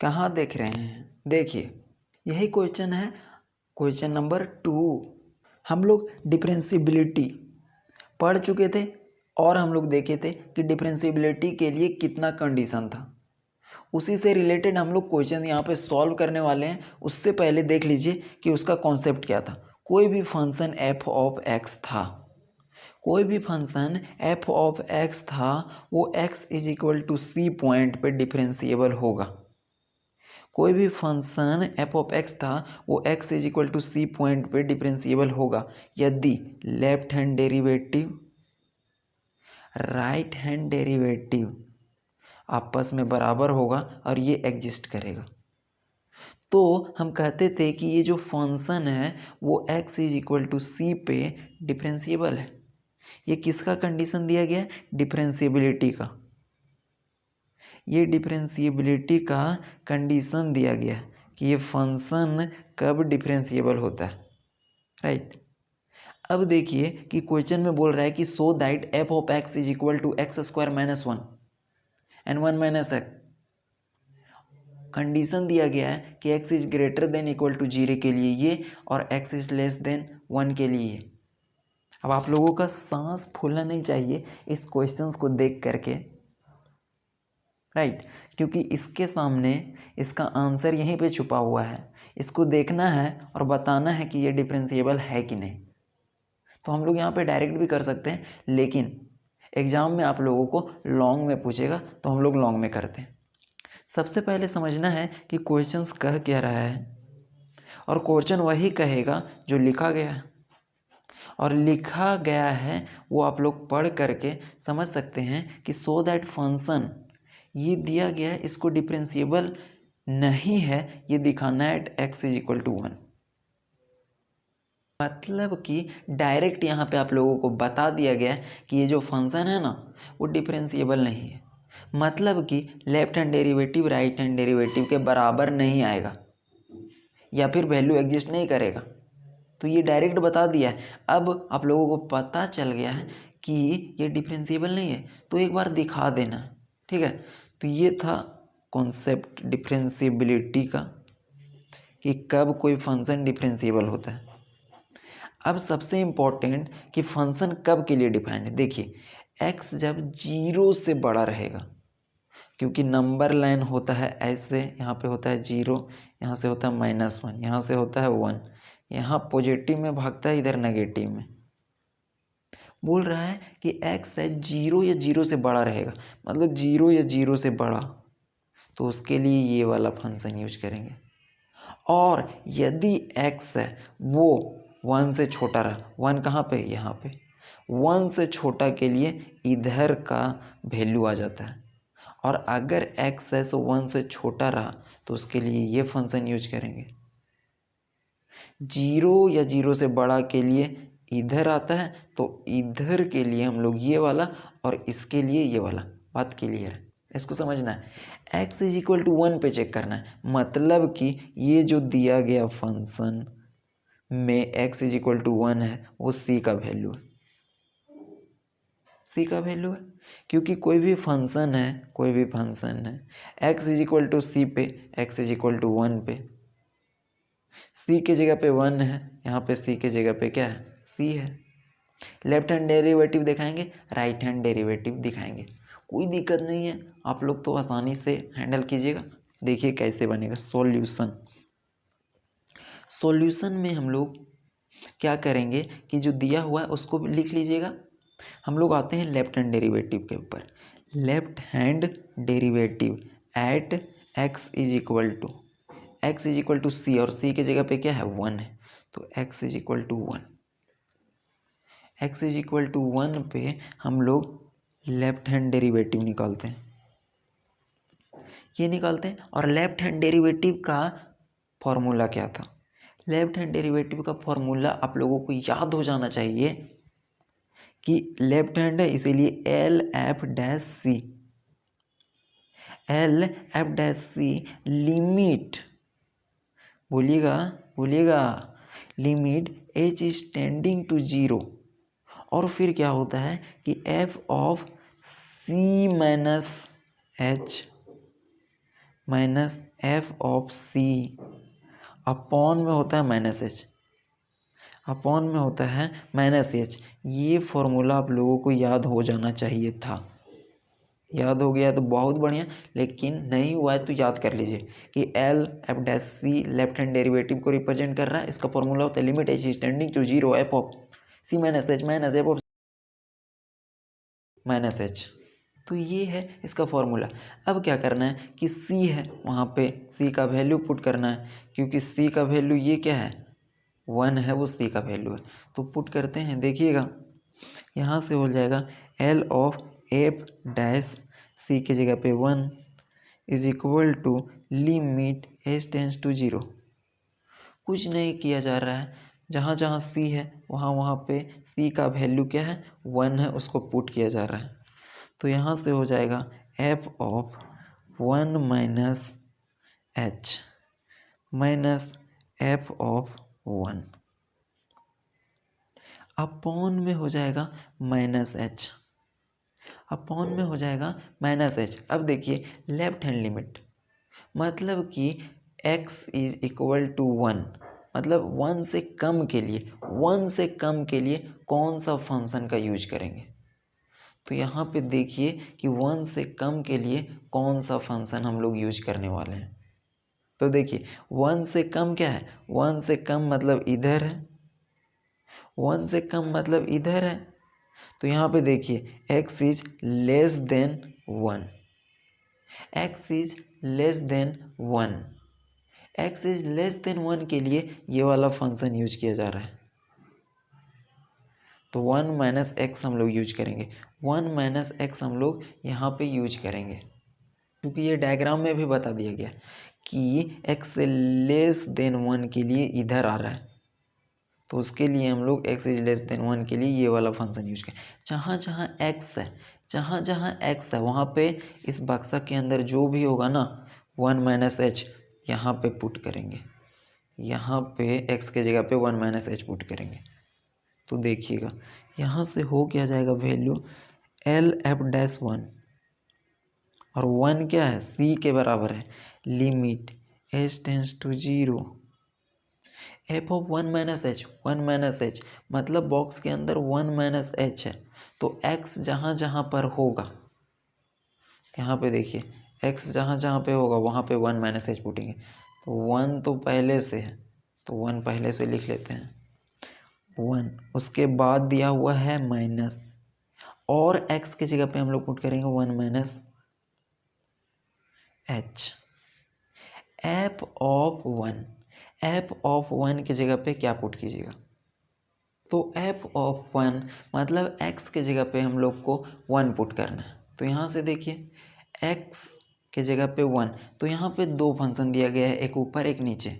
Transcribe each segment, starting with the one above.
कहाँ देख रहे हैं? देखिए, यही क्वेश्चन है, क्वेश्चन नंबर 2। हम लोग डिफरेंशिएबिलिटी पढ़ चुके थे और हम लोग देखे थे कि डिफरेंशिएबिलिटी के लिए कितना कंडीशन था। उसी से रिलेटेड हम लोग क्वेश्चन यहाँ पे सॉल्व करने वाले हैं। उससे पहले देख लीजिए कि उसका कॉन्सेप्ट क्या था। कोई भी फंक्शन एफ ऑफ एक्स था, कोई भी फंक्शन एफ ऑफ एक्स था, वो x is equal to c point पे डिफरेंशिएबल होगा। कोई भी फंक्शन एफ ऑफ एक्स था, वो x is equal to c point पे डिफरेंशिएबल होगा यदि left hand derivative right hand derivative आपस में बराबर होगा और ये एग्जिस्ट करेगा। तो हम कहते थे कि ये जो फंक्शन है वो x is equal to c पे डिफरेंशिएबल है। ये किसका कंडीशन दिया गया है? डिफरेंशिएबिलिटी का। ये डिफरेंशिएबिलिटी का कंडीशन दिया गया है कि ये फंक्शन कब डिफरेंशिएबल होता है, राइट। अब देखिए कि क्वेश्चन में बोल रहा है कि so that f of x is equal to x square minus 1 and 1 minus x. Condition दिया गया है कि x is greater than equal to 0 के लिए ये और x इज लेस देन 1 के लिए ये। अब आप लोगों का सांस फूलना नहीं चाहिए इस क्वेश्चंस को देख करके, राइट, क्योंकि इसके सामने इसका आंसर यहीं पे छुपा हुआ है। इसको देखना है और बताना है कि ये डिफरेंशिएबल है कि नहीं। तो हम लोग यहाँ पे डायरेक्ट भी कर सकते हैं, लेकिन एग्जाम में आप लोगों को लॉन्ग में पूछेगा तो हम लोग लॉन्ग में करते हैं। सबसे पहले समझना है कि क्वेश्चंस कह क्या रहा है, और क्वेश्चन वही कहेगा जो लिखा गया है, और लिखा गया है वो आप लोग पढ़ करके समझ सकते हैं कि सो दैट फंक्शन ये दिया गया है, इसको डिफरेंशिएबल नहीं है, ये दिखाना है at x is equal to 1। मतलब कि डायरेक्ट यहाँ पे आप लोगों को बता दिया गया है कि ये जो फंक्शन है ना वो डिफरेंशिएबल नहीं है। मतलब कि left hand derivative right hand derivative के बराबर नहीं आएगा या फिर वैल्यू एग्जिस्ट नहीं करेगा। तो ये डायरेक्ट बता दिया है। अब आप लोगों को पता चल गया है कि ये डिफरेंशिएबल नहीं है, तो एक बार दिखा देना, ठीक है। तो ये था कॉन्सेप्ट डिफरेंशिएबिलिटी का कि कब कोई फंक्शन डिफरेंशिएबल होता है। अब सबसे इम्पोर्टेंट कि फंक्शन कब के लिए डिफाइंड है। देखिए x जब 0 से बड़ा रहेगा, क्योंकि नंबर लाइन होता है ऐसे, यहाँ पे होता है 0, यहाँ से होता है -1, यहाँ से होता है 1, यहाँ पॉजिटिव में भागता है, इधर नेगेटिव में। बोल रहा है कि x है 0 या 0 से बड़ा रहेगा, मतलब 0 या 0 से बड़ा, तो उसके लिए ये वाला फंक्शन यूज करेंगे। और यदि x है वो 1 से छोटा रहा, 1 कहाँ पे? यहाँ पे। 1 से छोटा के लिए इधर का वैल्यू आ जाता है, और अगर x है तो 1 से छोटा रहा तो उसके लिए ये फंक्शन यूज करेंगे। 0 या 0 से बड़ा के लिए इधर आता है, तो इधर के लिए हम लोग ये वाला और इसके लिए ये वाला। बात क्लियर है? इसको समझना है। x इज इक्वल टू 1 पे चेक करना है, मतलब कि ये जो दिया गया फंक्शन में x इज इक्वल टू 1 है वो c का वैल्यू है, c का वैल्यू है। क्योंकि कोई भी फंक्शन है x is equal to c पे, x इज इक्वल टू 1 पे, c के जगह पे 1 है, यहाँ पे c के जगह पे क्या है? c है। लेफ्ट हैंड डेरिवेटिव दिखाएंगे, राइट हैंड डेरिवेटिव दिखाएंगे, कोई दिक्कत नहीं है। आप लोग तो आसानी से हैंडल कीजिएगा। देखिए कैसे बनेगा सॉल्यूशन में हम लोग क्या करेंगे कि जो दिया हुआ है उसको लिख लीजिएगा। हम लोग आते हैं लेफ्ट हैंड डेरिवेटिव के ऊपर। Left hand derivative at x is equal to c, और c के जगह पे क्या है? 1 है, तो x is equal to 1। x is equal to 1 पे हम लोग लेफ्ट हैंड डेरिवेटिव निकालते हैं, ये निकालते हैं। और लेफ्ट हैंड डेरिवेटिव का फॉर्मूला क्या था? लेफ्ट हैंड डेरिवेटिव का फॉर्मूला आप लोगों को याद हो जाना चाहिए कि लेफ्ट हैंड है इसीलिए L f dash c limit, बोलिएगा limit h is tending to 0। और फिर क्या होता है कि f of c minus h minus F of C upon में होता है माइनस एच, अपॉन में होता है माइनस एच। ये फॉर्मूला आप लोगों को याद हो जाना चाहिए था। याद हो गया तो बहुत बढ़िया, लेकिन नहीं हुआ है तो याद कर लीजिए कि L f dash c left hand derivative को रिप्रेजेंट कर रहा है। इसका फॉर्मूला होता है limit h tending to zero f of c minus F of minus h. तो ये है इसका फॉर्मूला। अब क्या करना है कि सी है, वहाँ पे सी का वैल्यू पुट करना है, क्योंकि सी का वैल्यू ये क्या है 1 है, वो सी का वैल्यू है। तो पुट करते हैं, देखिएगा यहाँ से हो जाएगा L of f dash c की जगह पे 1 is equal to limit h tends to zero. कुछ नहीं किया जा रहा है, जहाँ जहाँ सी है वहाँ पे सी का वैल्यू क्या है 1 है, उसको पुट किया जा रहा है। तो यहाँ से हो जाएगा f of 1 minus h minus F of 1 upon में हो जाएगा माइनस एच, अपॉन में हो जाएगा माइनस एच। अब देखिए लेफ्ट हैंड लिमिट, मतलब कि x इज इक्वल टू 1, मतलब 1 से कम के लिए, 1 से कम के लिए कौन सा फंक्शन का यूज करेंगे। तो यहाँ पे देखिए कि 1 से कम के लिए कौन सा फंक्शन हम लोग यूज करने वाले हैं। तो देखिए 1 से कम क्या है, 1 से कम मतलब इधर है, 1 से कम मतलब इधर है। तो यहाँ पे देखिए x is less than 1, x is less than 1, x is less than 1 के लिए ये वाला फंक्शन यूज किया जा रहा है। तो 1 माइनस एक्स हम लोग यूज करेंगे, 1 माइनस एक्स हम लोग यहाँ पे यूज करेंगे, क्योंकि ये डायग्राम में भी बता दिया गया कि x से लेस देन 1 के लिए इधर आ रहा है। तो उसके लिए हम लोग x इज लेस देन 1 के लिए ये वाला फंक्शन यूज करें। जहाँ जहाँ x है, जहाँ जहाँ x है वहाँ पे इस बक्सा के अंदर जो भी होगा ना 1 माइनस एच यहाँ पे पुट करेंगे, यहाँ पे x के जगह पे 1 माइनस एच पुट करेंगे। तो देखिएगा यहाँ से हो क्या जाएगा वैल्यू एल एफ डैश 1, और 1 क्या है c के बराबर है, limit h tends to zero f of 1 minus h, 1 minus h मतलब बॉक्स के अंदर 1 माइनस एच है। तो x जहाँ जहाँ पर होगा, यहाँ पे देखिए x जहाँ जहाँ पे होगा वहाँ पे 1 माइनस एच पुटेंगे। तो 1 तो पहले से है, तो 1 पहले से लिख लेते हैं 1, उसके बाद दिया हुआ है माइनस, और x की जगह पे हम लोग पुट करेंगे 1 minus H. F of 1, F of 1 की जगह पे क्या पुट कीजिएगा, तो एफ ऑफ 1 मतलब x के जगह पे हम लोग को 1 पुट करना है। तो यहाँ से देखिए x के जगह पे 1, तो यहाँ पे दो फंक्शन दिया गया है, एक ऊपर एक नीचे।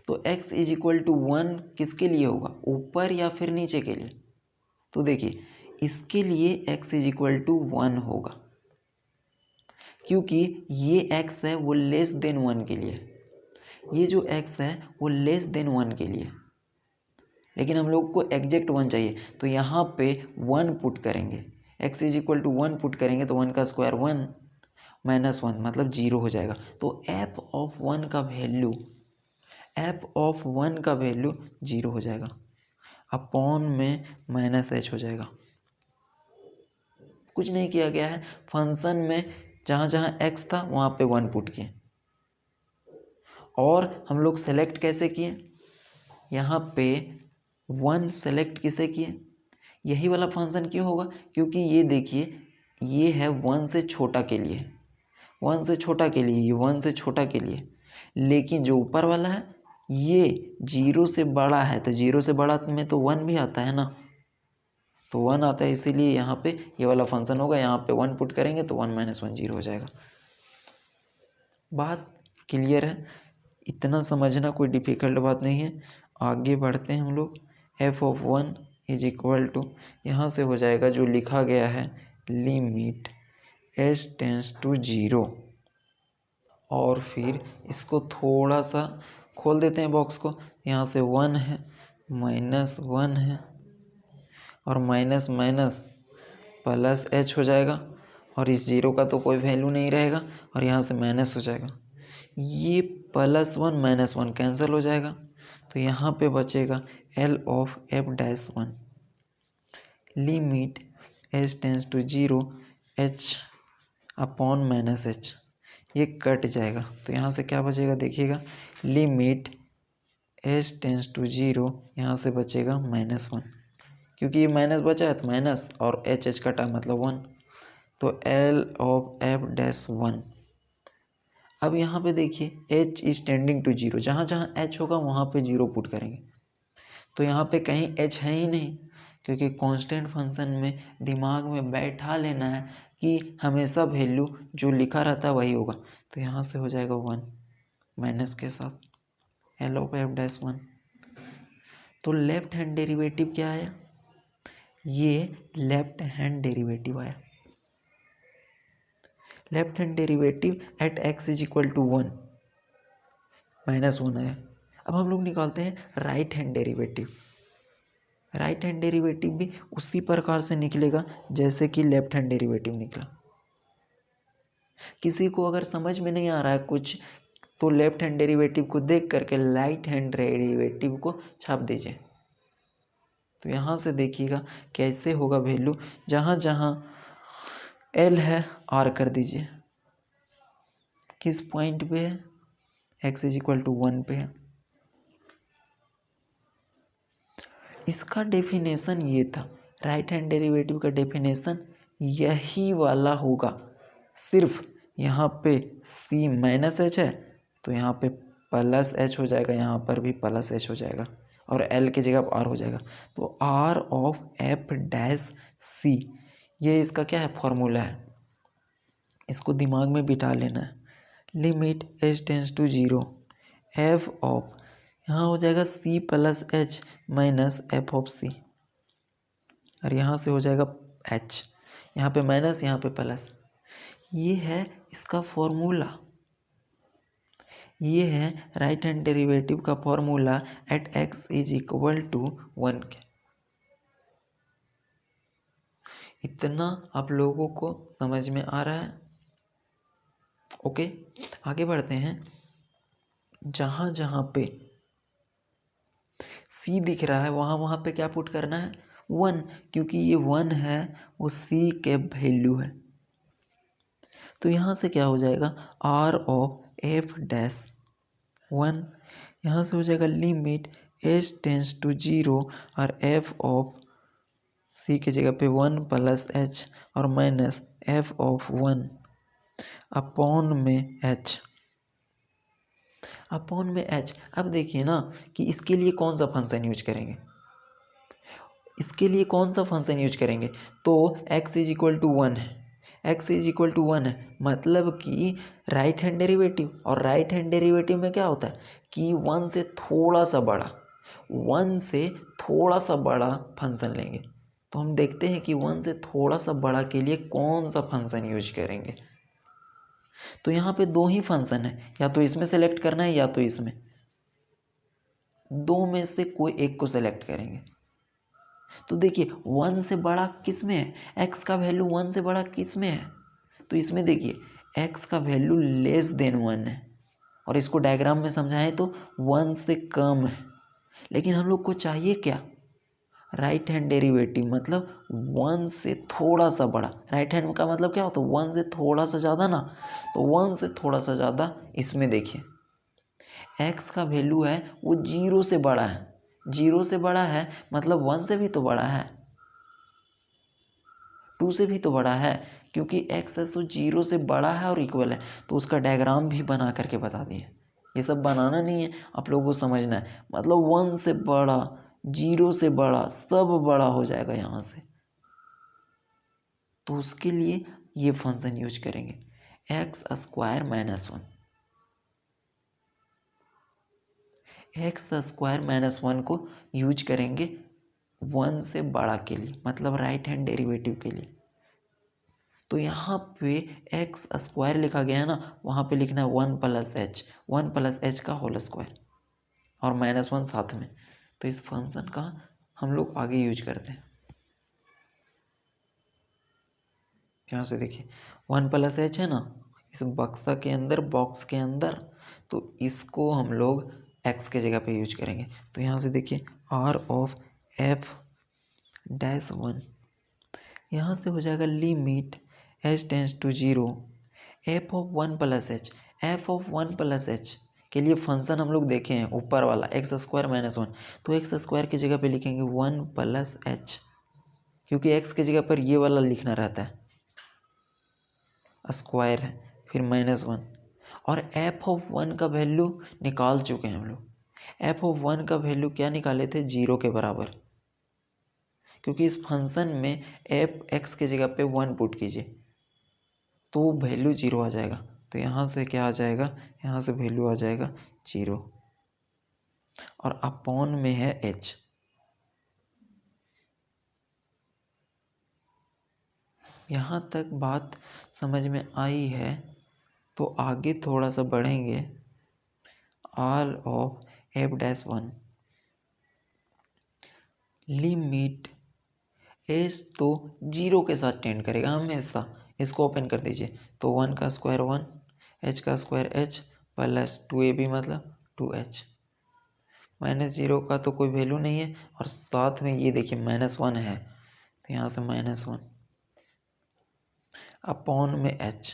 तो x इज इक्वल टू 1 किसके लिए होगा, ऊपर या फिर नीचे के लिए। तो देखिए इसके लिए x इज इक्वल टू 1 होगा, क्योंकि ये x है वो लेस देन 1 के लिए, ये जो x है वो लेस देन 1 के लिए, लेकिन हम लोग को एग्जैक्ट 1 चाहिए। तो यहाँ पे 1 पुट करेंगे, x is equal to 1 put करेंगे तो 1 का स्क्वायर 1 माइनस 1 मतलब 0 हो जाएगा। तो f ऑफ 1 का वैल्यू, f ऑफ 1 का वैल्यू 0 हो जाएगा, अपॉन में माइनस h हो जाएगा। कुछ नहीं किया गया है, फंक्शन में जहाँ जहाँ x था वहाँ पे 1 पुट किए, और हम लोग सेलेक्ट कैसे किए, यहाँ पे 1 सेलेक्ट किसे किए, यही वाला फंक्शन क्यों होगा, क्योंकि ये देखिए ये है 1 से छोटा के लिए, 1 से छोटा के लिए, ये 1 से छोटा के लिए, लेकिन जो ऊपर वाला है ये 0 से बड़ा है, तो 0 से बड़ा में तो 1 भी आता है ना, तो 1 आता है, इसीलिए यहाँ पे ये वाला फंक्शन होगा। यहाँ पे 1 पुट करेंगे तो 1 माइनस 1 0 हो जाएगा। बात क्लियर है, इतना समझना कोई डिफ़िकल्ट बात नहीं है। आगे बढ़ते हैं हम लोग। F of 1 is equal to, यहाँ से हो जाएगा जो लिखा गया है लिमिट h टेंस टू 0, और फिर इसको थोड़ा सा खोल देते हैं बॉक्स को। यहाँ से 1 है, माइनस 1 है, और माइनस माइनस प्लस h हो जाएगा, और इस 0 का तो कोई वैल्यू नहीं रहेगा, और यहाँ से माइनस हो जाएगा। ये +1 -1 कैंसिल हो जाएगा, तो यहाँ पे बचेगा L of f-1 limit h tends to 0 h upon -h, ये कट जाएगा। तो यहाँ से क्या बचेगा देखिएगा, लिमिट h टेंस टू 0, यहाँ से बचेगा -1, क्योंकि ये माइनस बचा है तो माइनस और h कटा मतलब 1, तो L ऑफ f-1। अब यहाँ पे देखिए h इज टेंडिंग टू 0, जहाँ जहाँ h होगा वहाँ पे 0 पुट करेंगे। तो यहाँ पे कहीं h है ही नहीं, क्योंकि कांस्टेंट फंक्शन में दिमाग में बैठा लेना है कि हमेशा वैल्यू जो लिखा रहता है वही होगा। तो यहाँ से हो जाएगा 1 माइनस के साथ L ऑफ f-1। तो लेफ्ट हैंड डेरिवेटिव क्या आया, ये लेफ्ट हैंड डेरिवेटिव आया। Left hand derivative at x is equal to 1 -1 आया। अब हम लोग निकालते हैं right hand derivative. Right hand derivative भी उसी प्रकार से निकलेगा जैसे कि लेफ्ट हैंड डेरिवेटिव निकला। किसी को अगर समझ में नहीं आ रहा है कुछ, तो लेफ्ट हैंड डेरिवेटिव को देख करके राइट हैंड डेरिवेटिव को छाप दीजिए। तो यहाँ से देखिएगा कैसे होगा वैल्यू, जहाँ जहाँ L है R कर दीजिए। किस पॉइंट पे है, x इज इक्वल टू 1 पे है। इसका डेफिनेशन ये था, राइट हैंड डेरिवेटिव का डेफिनेशन यही वाला होगा। सिर्फ यहाँ पे c -h है तो यहाँ पे +h हो जाएगा, यहाँ पर भी +h हो जाएगा और L की जगह R हो जाएगा। तो R ऑफ f-c, ये इसका क्या है फॉर्मूला है, इसको दिमाग में बिठा लेना है। Limit h tends to 0 f of, यहाँ हो जाएगा c + h minus f of c, और यहाँ से हो जाएगा h, यहाँ पे माइनस यहाँ पे प्लस। ये है इसका फॉर्मूला, ये है राइट हैंड डेरिवेटिव का formula at x is equal to 1 के। इतना आप लोगों को समझ में आ रहा है? ओके, आगे बढ़ते हैं। जहाँ जहाँ पे c दिख रहा है वहाँ वहाँ पे क्या पुट करना है, 1, क्योंकि ये 1 है, वो c के वैल्यू है। तो यहाँ से क्या हो जाएगा, R ऑफ f-1, यहाँ से हो जाएगा लिमिट h टेंस टू 0 और f ऑफ c की जगह पे 1 + h और माइनस f ऑफ 1 अपॉन में h, अपॉन में h। अब देखिए ना कि इसके लिए कौन सा फंक्शन यूज करेंगे, इसके लिए कौन सा फंक्शन यूज करेंगे, तो x इज इक्वल टू 1 है, x इज इक्वल टू 1 है, मतलब कि राइट हैंड डेरिवेटिव, और राइट हैंड डेरिवेटिव में क्या होता है कि 1 से थोड़ा सा बड़ा, 1 से थोड़ा सा बड़ा फंक्शन लेंगे। तो हम देखते हैं कि 1 से थोड़ा सा बड़ा के लिए कौन सा फंक्शन यूज करेंगे। तो यहाँ पे दो ही फंक्शन है, या तो इसमें सेलेक्ट करना है या तो इसमें, दो में से कोई एक को सेलेक्ट करेंगे। तो देखिए 1 से बड़ा किस में है, x का वैल्यू 1 से बड़ा किस में है, तो इसमें देखिए x का वैल्यू <1 है, और इसको डायग्राम में समझाएं तो 1 से कम है। लेकिन हम लोग को चाहिए क्या, राइट हैंड डेरिवेटिव, मतलब 1 से थोड़ा सा बड़ा। राइट हैंड का मतलब क्या होता है, 1 से थोड़ा सा ज़्यादा ना, तो 1 से थोड़ा सा ज़्यादा। इसमें देखिए x का वैल्यू है वो 0 से बड़ा है, 0 से बड़ा है मतलब 1 से भी तो बड़ा है, 2 से भी तो बड़ा है, क्योंकि x है तो 0 से बड़ा है और इक्वल है। तो उसका डायग्राम भी बना करके बता दिए, ये सब बनाना नहीं है, आप लोगों को समझना है। मतलब 1 से बड़ा, 0 से बड़ा, सब बड़ा हो जाएगा यहाँ से। तो उसके लिए ये फंक्शन यूज करेंगे x² - 1, x² - 1 को यूज करेंगे 1 से बड़ा के लिए, मतलब राइट हैंड डेरिवेटिव के लिए। तो यहाँ पे x² लिखा गया है ना, वहाँ पे लिखना है 1 + h, 1 + h का होल स्क्वायर और -1 साथ में। तो इस फंक्शन का हम लोग आगे यूज करते हैं। यहाँ से देखिए 1 + h है ना, इस बक्सा के अंदर, बॉक्स के अंदर, तो इसको हम लोग x के जगह पे यूज करेंगे। तो यहाँ से देखिए r ऑफ f डैश 1, यहाँ से हो जाएगा limit h tends to 0 f of 1 plus h. f of 1 plus h के लिए फंक्शन हम लोग देखे हैं ऊपर वाला एक्स स्क्वायर माइनस 1, तो एक्स स्क्वायर की जगह पे लिखेंगे 1 प्लस एच, क्योंकि एक्स की जगह पर ये वाला लिखना रहता है स्क्वायर है, फिर माइनस 1। और एफ ऑफ 1 का वैल्यू निकाल चुके हैं हम लोग। एफ ऑफ 1 का वैल्यू क्या निकाले थे, 0 के बराबर, क्योंकि इस फंक्शन में एफ एक्स के जगह पे 1 पुट कीजिए तो वैल्यू 0 आ जाएगा। तो यहाँ से क्या आ जाएगा, यहाँ से वैल्यू आ जाएगा 0 और अपॉन में है h। यहाँ तक बात समझ में आई है तो आगे थोड़ा सा बढ़ेंगे। r of f dash 1 limit h तो 0 के साथ टेंड करेगा हमेशा। इसको ओपन कर दीजिए तो 1 का स्क्वायर 1, h का स्क्वायर h प्लस 2ab मतलब 2h। माइनस 0 का तो कोई वैल्यू नहीं है और साथ में ये देखिए माइनस 1 है, तो यहाँ से माइनस 1 अपॉन में h।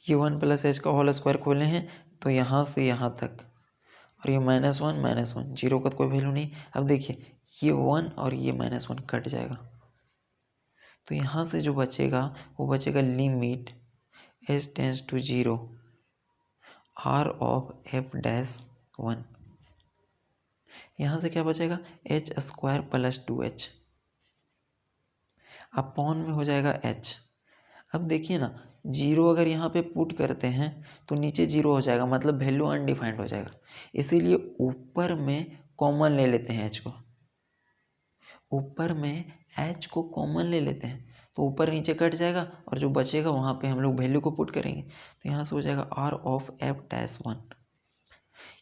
ये 1 प्लस एच का होल स्क्वायर खोले हैं तो यहाँ से यहाँ तक, और ये माइनस 1 0 का तो कोई वैल्यू नहीं। अब देखिए ये 1 और ये माइनस 1 कट जाएगा, तो यहाँ से जो बचेगा वो बचेगा limit h tends to 0 r of f dash 1। यहाँ से क्या बचेगा, h square plus 2h upon में हो जाएगा h। अब देखिए ना 0 अगर यहाँ पे पुट करते हैं तो नीचे 0 हो जाएगा, मतलब वैल्यू अनडिफाइंड हो जाएगा। इसीलिए ऊपर में कॉमन ले लेते हैं h को, ऊपर में h को कॉमन ले लेते हैं तो ऊपर नीचे कट जाएगा और जो बचेगा वहाँ पे हम लोग वैल्यू को पुट करेंगे। तो यहाँ से हो जाएगा r ऑफ f डैश 1।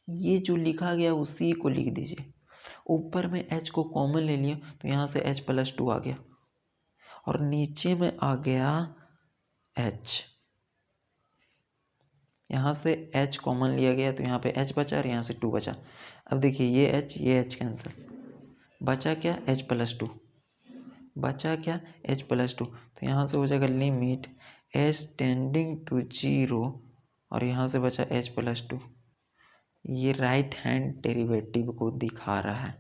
ये जो लिखा गया उसी को लिख दीजिए। ऊपर में h को कॉमन ले लिया तो यहाँ से h प्लस 2 आ गया और नीचे में आ गया h। यहाँ से h कॉमन लिया गया तो यहाँ पे h बचा और यहाँ से 2 बचा। अब देखिए ये h कैंसिल, बचा क्या, h प्लस 2, बचा क्या, h प्लस 2। तो यहाँ से हो जाएगा लिमिट h टेंडिंग टू 0 और यहाँ से बचा h प्लस 2। ये राइट हैंड डेरिवेटिव को दिखा रहा है।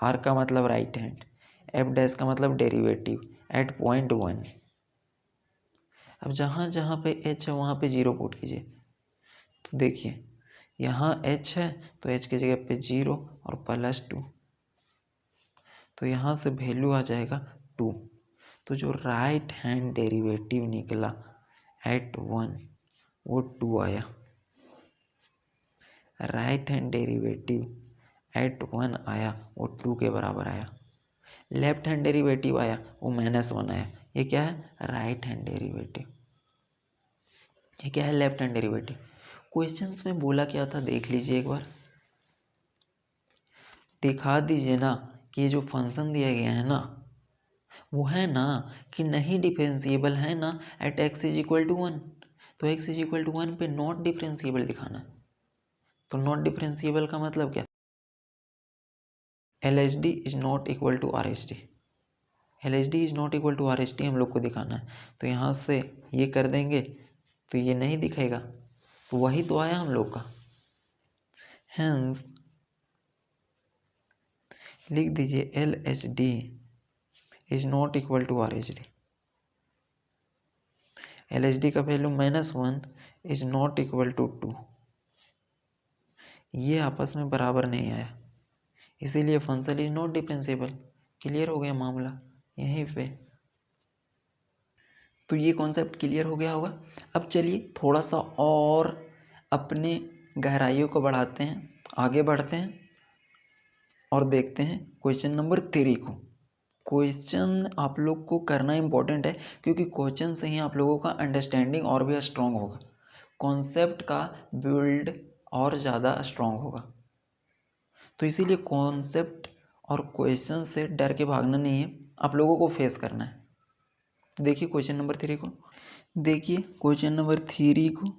r का मतलब राइट हैंड, f डैश का मतलब डेरिवेटिव एट पॉइंट 1। अब जहाँ जहाँ पे h है वहाँ पे 0 पुट कीजिए। तो देखिए यहाँ h है तो h की जगह पे 0 और प्लस 2, तो यहाँ से वैल्यू आ जाएगा 2। तो जो राइट हैंड डेरिवेटिव निकला एट 1 वो 2 आया। राइट हैंड डेरिवेटिव एट 1 आया वो 2 के बराबर आया। लेफ्ट हैंड डेरिवेटिव आया वो -1 आया। ये क्या है, राइट हैंड डेरिवेटिव। ये क्या है, लेफ्ट हैंड डेरिवेटिव। क्वेश्चंस में बोला क्या था देख लीजिए एक बार, दिखा दीजिए ना कि ये जो फंक्शन दिया गया है ना वो है ना कि नहीं डिफरेंशिएबल है ना at x is equal to 1। तो x इज इक्वल टू 1 पे नॉट डिफरेंशिएबल दिखाना है। तो नॉट डिफरेंशिएबल का मतलब क्या, LHD is not equal to RHD। LHD is not equal to RHD हम लोग को दिखाना है। तो यहाँ से ये कर देंगे तो ये नहीं दिखेगा, तो वही तो आया हम लोग का। हेंस लिख दीजिए LHD is not equal to RHD। LHD का value -1 is not equal to 2। ये आपस में बराबर नहीं आया, इसीलिए function is not differentiable. Clear हो गया मामला यहीं पे। तो ये कॉन्सेप्ट क्लियर हो गया होगा। अब चलिए थोड़ा सा और अपने गहराइयों को बढ़ाते हैं, आगे बढ़ते हैं और देखते हैं क्वेश्चन नंबर 3 को। क्वेश्चन आप लोग को करना इम्पोर्टेंट है क्योंकि क्वेश्चन से ही आप लोगों का अंडरस्टैंडिंग और भी स्ट्रॉन्ग होगा, कॉन्सेप्ट का बिल्ड और ज़्यादा स्ट्रॉन्ग होगा। तो इसीलिए कॉन्सेप्ट और क्वेश्चन से डर के भागना नहीं है, आप लोगों को फेस करना है। देखिए क्वेश्चन नंबर 3 को, देखिए क्वेश्चन नंबर 3 को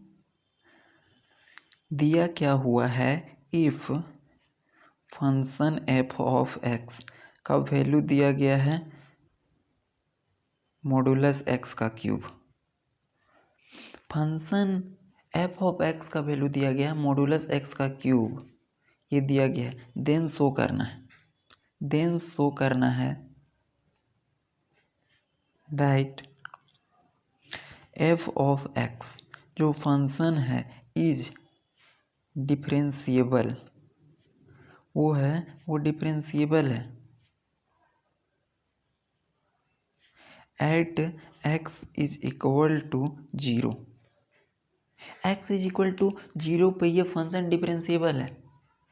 दिया क्या हुआ है, if function f of x का वैल्यू दिया गया है मॉडुलस एक्स का cube. Function f of x का वैल्यू दिया गया है मॉडुलस एक्स का क्यूब, ये दिया गया है। देन शो करना है दैट एफ ऑफ एक्स जो फंक्शन है इज डिफरेंशिएबल, वो डिफरेंशिएबल है at x is equal to 0। X is equal to 0 पे ये फंक्शन डिफरेंशिएबल है,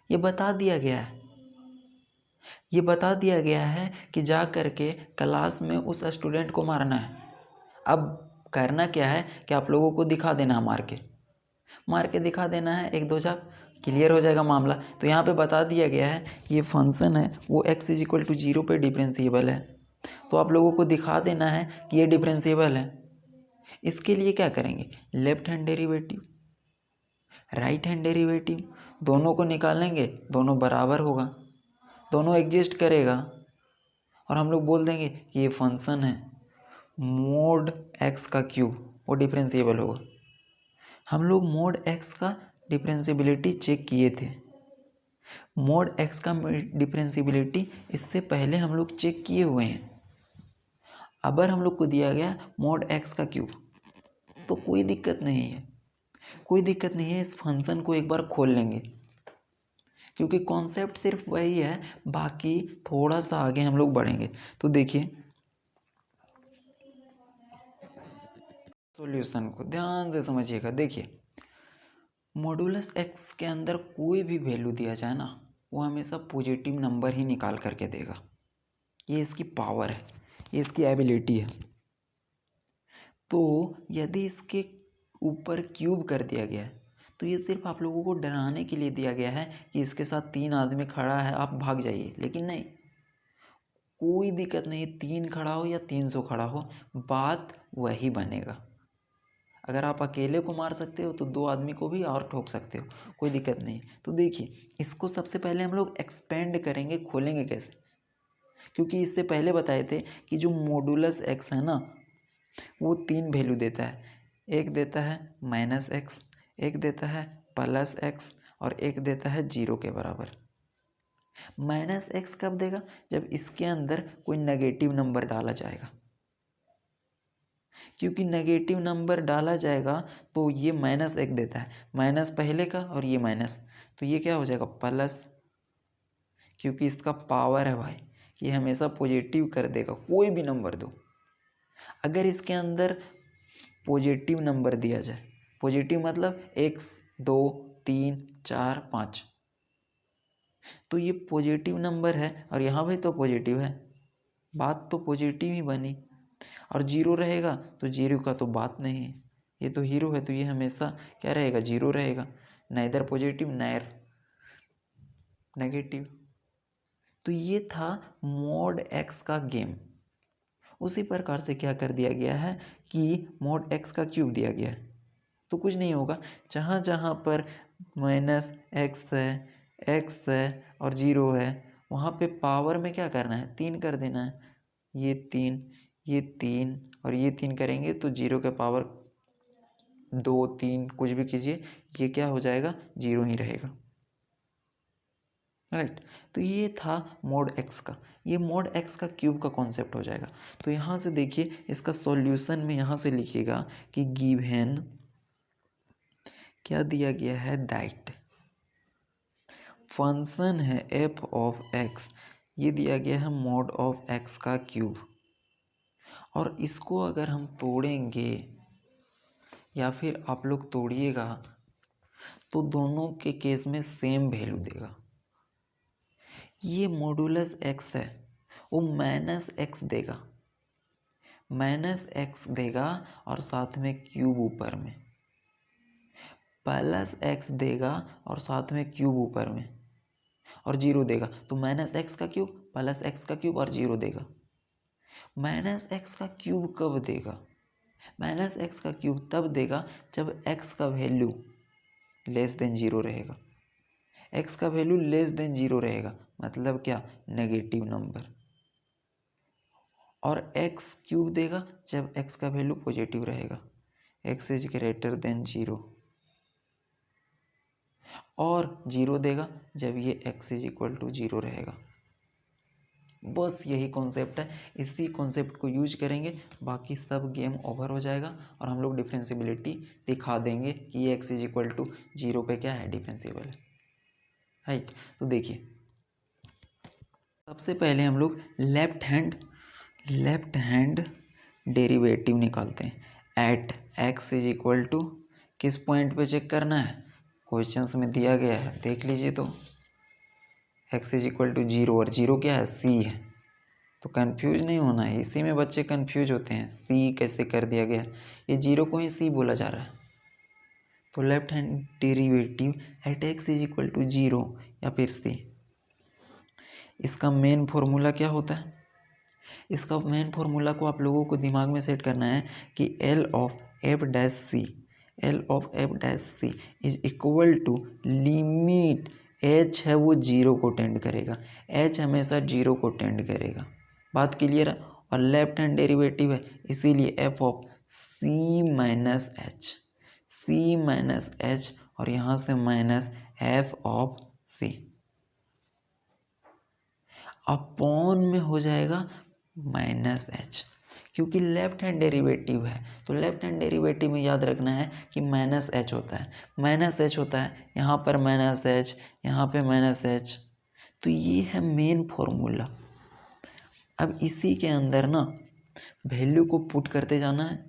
ये बता दिया गया है कि जा करके क्लास में उस स्टूडेंट को मारना है। अब करना क्या है कि आप लोगों को दिखा देना है, मार के दिखा देना है, एक दो चाप क्लियर हो जाएगा मामला। तो यहाँ पे बता दिया गया है ये फंक्शन है वो x इज इक्वल टू 0 पे डिफरेंशिएबल है, तो आप लोगों को दिखा देना है कि ये डिफरेंशिएबल है। इसके लिए क्या करेंगे, left hand derivative right hand derivative दोनों को निकालेंगे, दोनों बराबर होगा, दोनों एग्जिस्ट करेगा, और हम लोग बोल देंगे कि ये फंक्शन है मोड एक्स का क्यूब, वो डिफरेंशिएबल होगा। हम लोग मोड एक्स का डिफरेंशिएबिलिटी चेक किए थे, मोड एक्स का डिफरेंशिएबिलिटी इससे पहले हम लोग चेक किए हुए हैं। अगर हम लोग को दिया गया मोड एक्स का क्यूब तो कोई दिक्कत नहीं है, इस फंक्शन को एक बार खोल लेंगे, क्योंकि कॉन्सेप्ट सिर्फ वही है, बाकी थोड़ा सा आगे हम लोग बढ़ेंगे। तो देखिए सॉल्यूशन को ध्यान से समझिएगा। देखिए मॉडुलस एक्स के अंदर कोई भी वैल्यू दिया जाए ना, वो हमेशा पॉजिटिव नंबर ही निकाल करके देगा। ये इसकी पावर है, ये इसकी एबिलिटी है। तो यदि इसके ऊपर क्यूब कर दिया गया है तो ये सिर्फ आप लोगों को डराने के लिए दिया गया है कि इसके साथ 3 आदमी खड़ा है, आप भाग जाइए। लेकिन नहीं, कोई दिक्कत नहीं, 3 खड़ा हो या 300 खड़ा हो, बात वही बनेगा। अगर आप अकेले को मार सकते हो तो 2 आदमी को भी और ठोक सकते हो, कोई दिक्कत नहीं। तो देखिए इसको सबसे पहले हम लोग एक्सपेंड करेंगे, खोलेंगे कैसे, क्योंकि इससे पहले बताए थे कि जो मॉडुलस एक्स है ना वो 3 वैल्यू देता है, एक देता है -x, एक देता है +x और एक देता है 0 के बराबर। -x कब देगा, जब इसके अंदर कोई नेगेटिव नंबर डाला जाएगा, क्योंकि नेगेटिव नंबर डाला जाएगा तो ये -1 देता है, माइनस पहले का और ये माइनस, तो ये क्या हो जाएगा प्लस, क्योंकि इसका पावर है भाई, ये हमेशा पॉजिटिव कर देगा, कोई भी नंबर दो। अगर इसके अंदर पॉजिटिव नंबर दिया जाए, पॉजिटिव मतलब 1 2 3 4 5, तो ये पॉजिटिव नंबर है और यहाँ भी तो पॉजिटिव है, बात तो पॉजिटिव ही बनी। और 0 रहेगा तो 0 का तो बात नहीं है, ये तो हीरो है, तो ये हमेशा क्या रहेगा, 0 रहेगा, ना इधर पॉजिटिव ना नेगेटिव। तो ये था मोड एक्स का गेम। उसी प्रकार से क्या कर दिया गया है कि मोड एक्स का क्यूब दिया गया है, तो कुछ नहीं होगा, जहाँ जहाँ पर -x है और 0 है, वहाँ पे पावर में क्या करना है, 3 कर देना है। ये 3 और ये 3 करेंगे तो 0 के पावर 2 3 कुछ भी कीजिए, ये क्या हो जाएगा, 0 ही रहेगा, राइट। तो ये था मोड एक्स का, ये मोड एक्स का क्यूब का कॉन्सेप्ट हो जाएगा। तो यहाँ से देखिए इसका सॉल्यूशन में यहाँ से लिखिएगा कि गिवन क्या दिया गया है, दैट फंक्शन है एफ ऑफ एक्स, ये दिया गया है मोड ऑफ एक्स का क्यूब, और इसको अगर हम तोड़ेंगे या फिर आप लोग तोड़िएगा तो दोनों के केस में सेम वैल्यू देगा। ये मॉडुलस एक्स है वो -x देगा और साथ में क्यूब ऊपर में, +x देगा और साथ में क्यूब ऊपर में, और 0 देगा, तो -x का क्यूब +x का क्यूब और 0 देगा। -x का क्यूब कब देगा, -x का क्यूब तब देगा जब x का वैल्यू लेस देन जीरो रहेगा, x का वैल्यू लेस देन जीरो रहेगा, मतलब क्या, नेगेटिव नंबर। और x क्यूब देगा जब x का वैल्यू पॉजिटिव रहेगा, x is greater than zero. और जीरो देगा जब ये x is equal to zero रहेगा। बस यही कॉन्सेप्ट है, इसी कॉन्सेप्ट को यूज करेंगे, बाकी सब गेम ओवर हो जाएगा और हम लोग डिफरेंशियबिलिटी दिखा देंगे कि ये x is equal to zero पे क्या है, डिफरेंशिएबल है, राइट। तो देखिए सबसे पहले हम लोग लेफ्ट हैंड डेरिवेटिव निकालते हैं। At x is equal to, किस पॉइंट पे चेक करना है, क्वेश्चंस में दिया गया है, देख लीजिए। तो x is equal to zero, और जीरो क्या है, c है, तो कंफ्यूज नहीं होना है, इसी में बच्चे कंफ्यूज होते हैं, c कैसे कर दिया गया, ये जीरो को ही c बोला जा रहा है। तो left hand derivative at x is equal to zero या फिर c, इसका मेन फॉर्मूला क्या होता है, इसका मेन फॉर्मूला को आप लोगों को दिमाग में सेट करना है कि L of f dash c is equal to limit h है वो जीरो को टेंड करेगा, h हमेशा जीरो को टेंड करेगा, बात क्लियर है। और लेफ्ट हैंड डेरिवेटिव है, इसीलिए f of c minus h और यहाँ से minus f of c upon में हो जाएगा माइनस h, क्योंकि लेफ्ट हैंड डेरिवेटिव है, तो लेफ्ट हैंड डेरिवेटिव में याद रखना है कि माइनस h होता है, यहाँ पर माइनस h, यहाँ पे माइनस h, तो ये है मेन फॉर्मूला। अब इसी के अंदर ना वैल्यू को पुट करते जाना है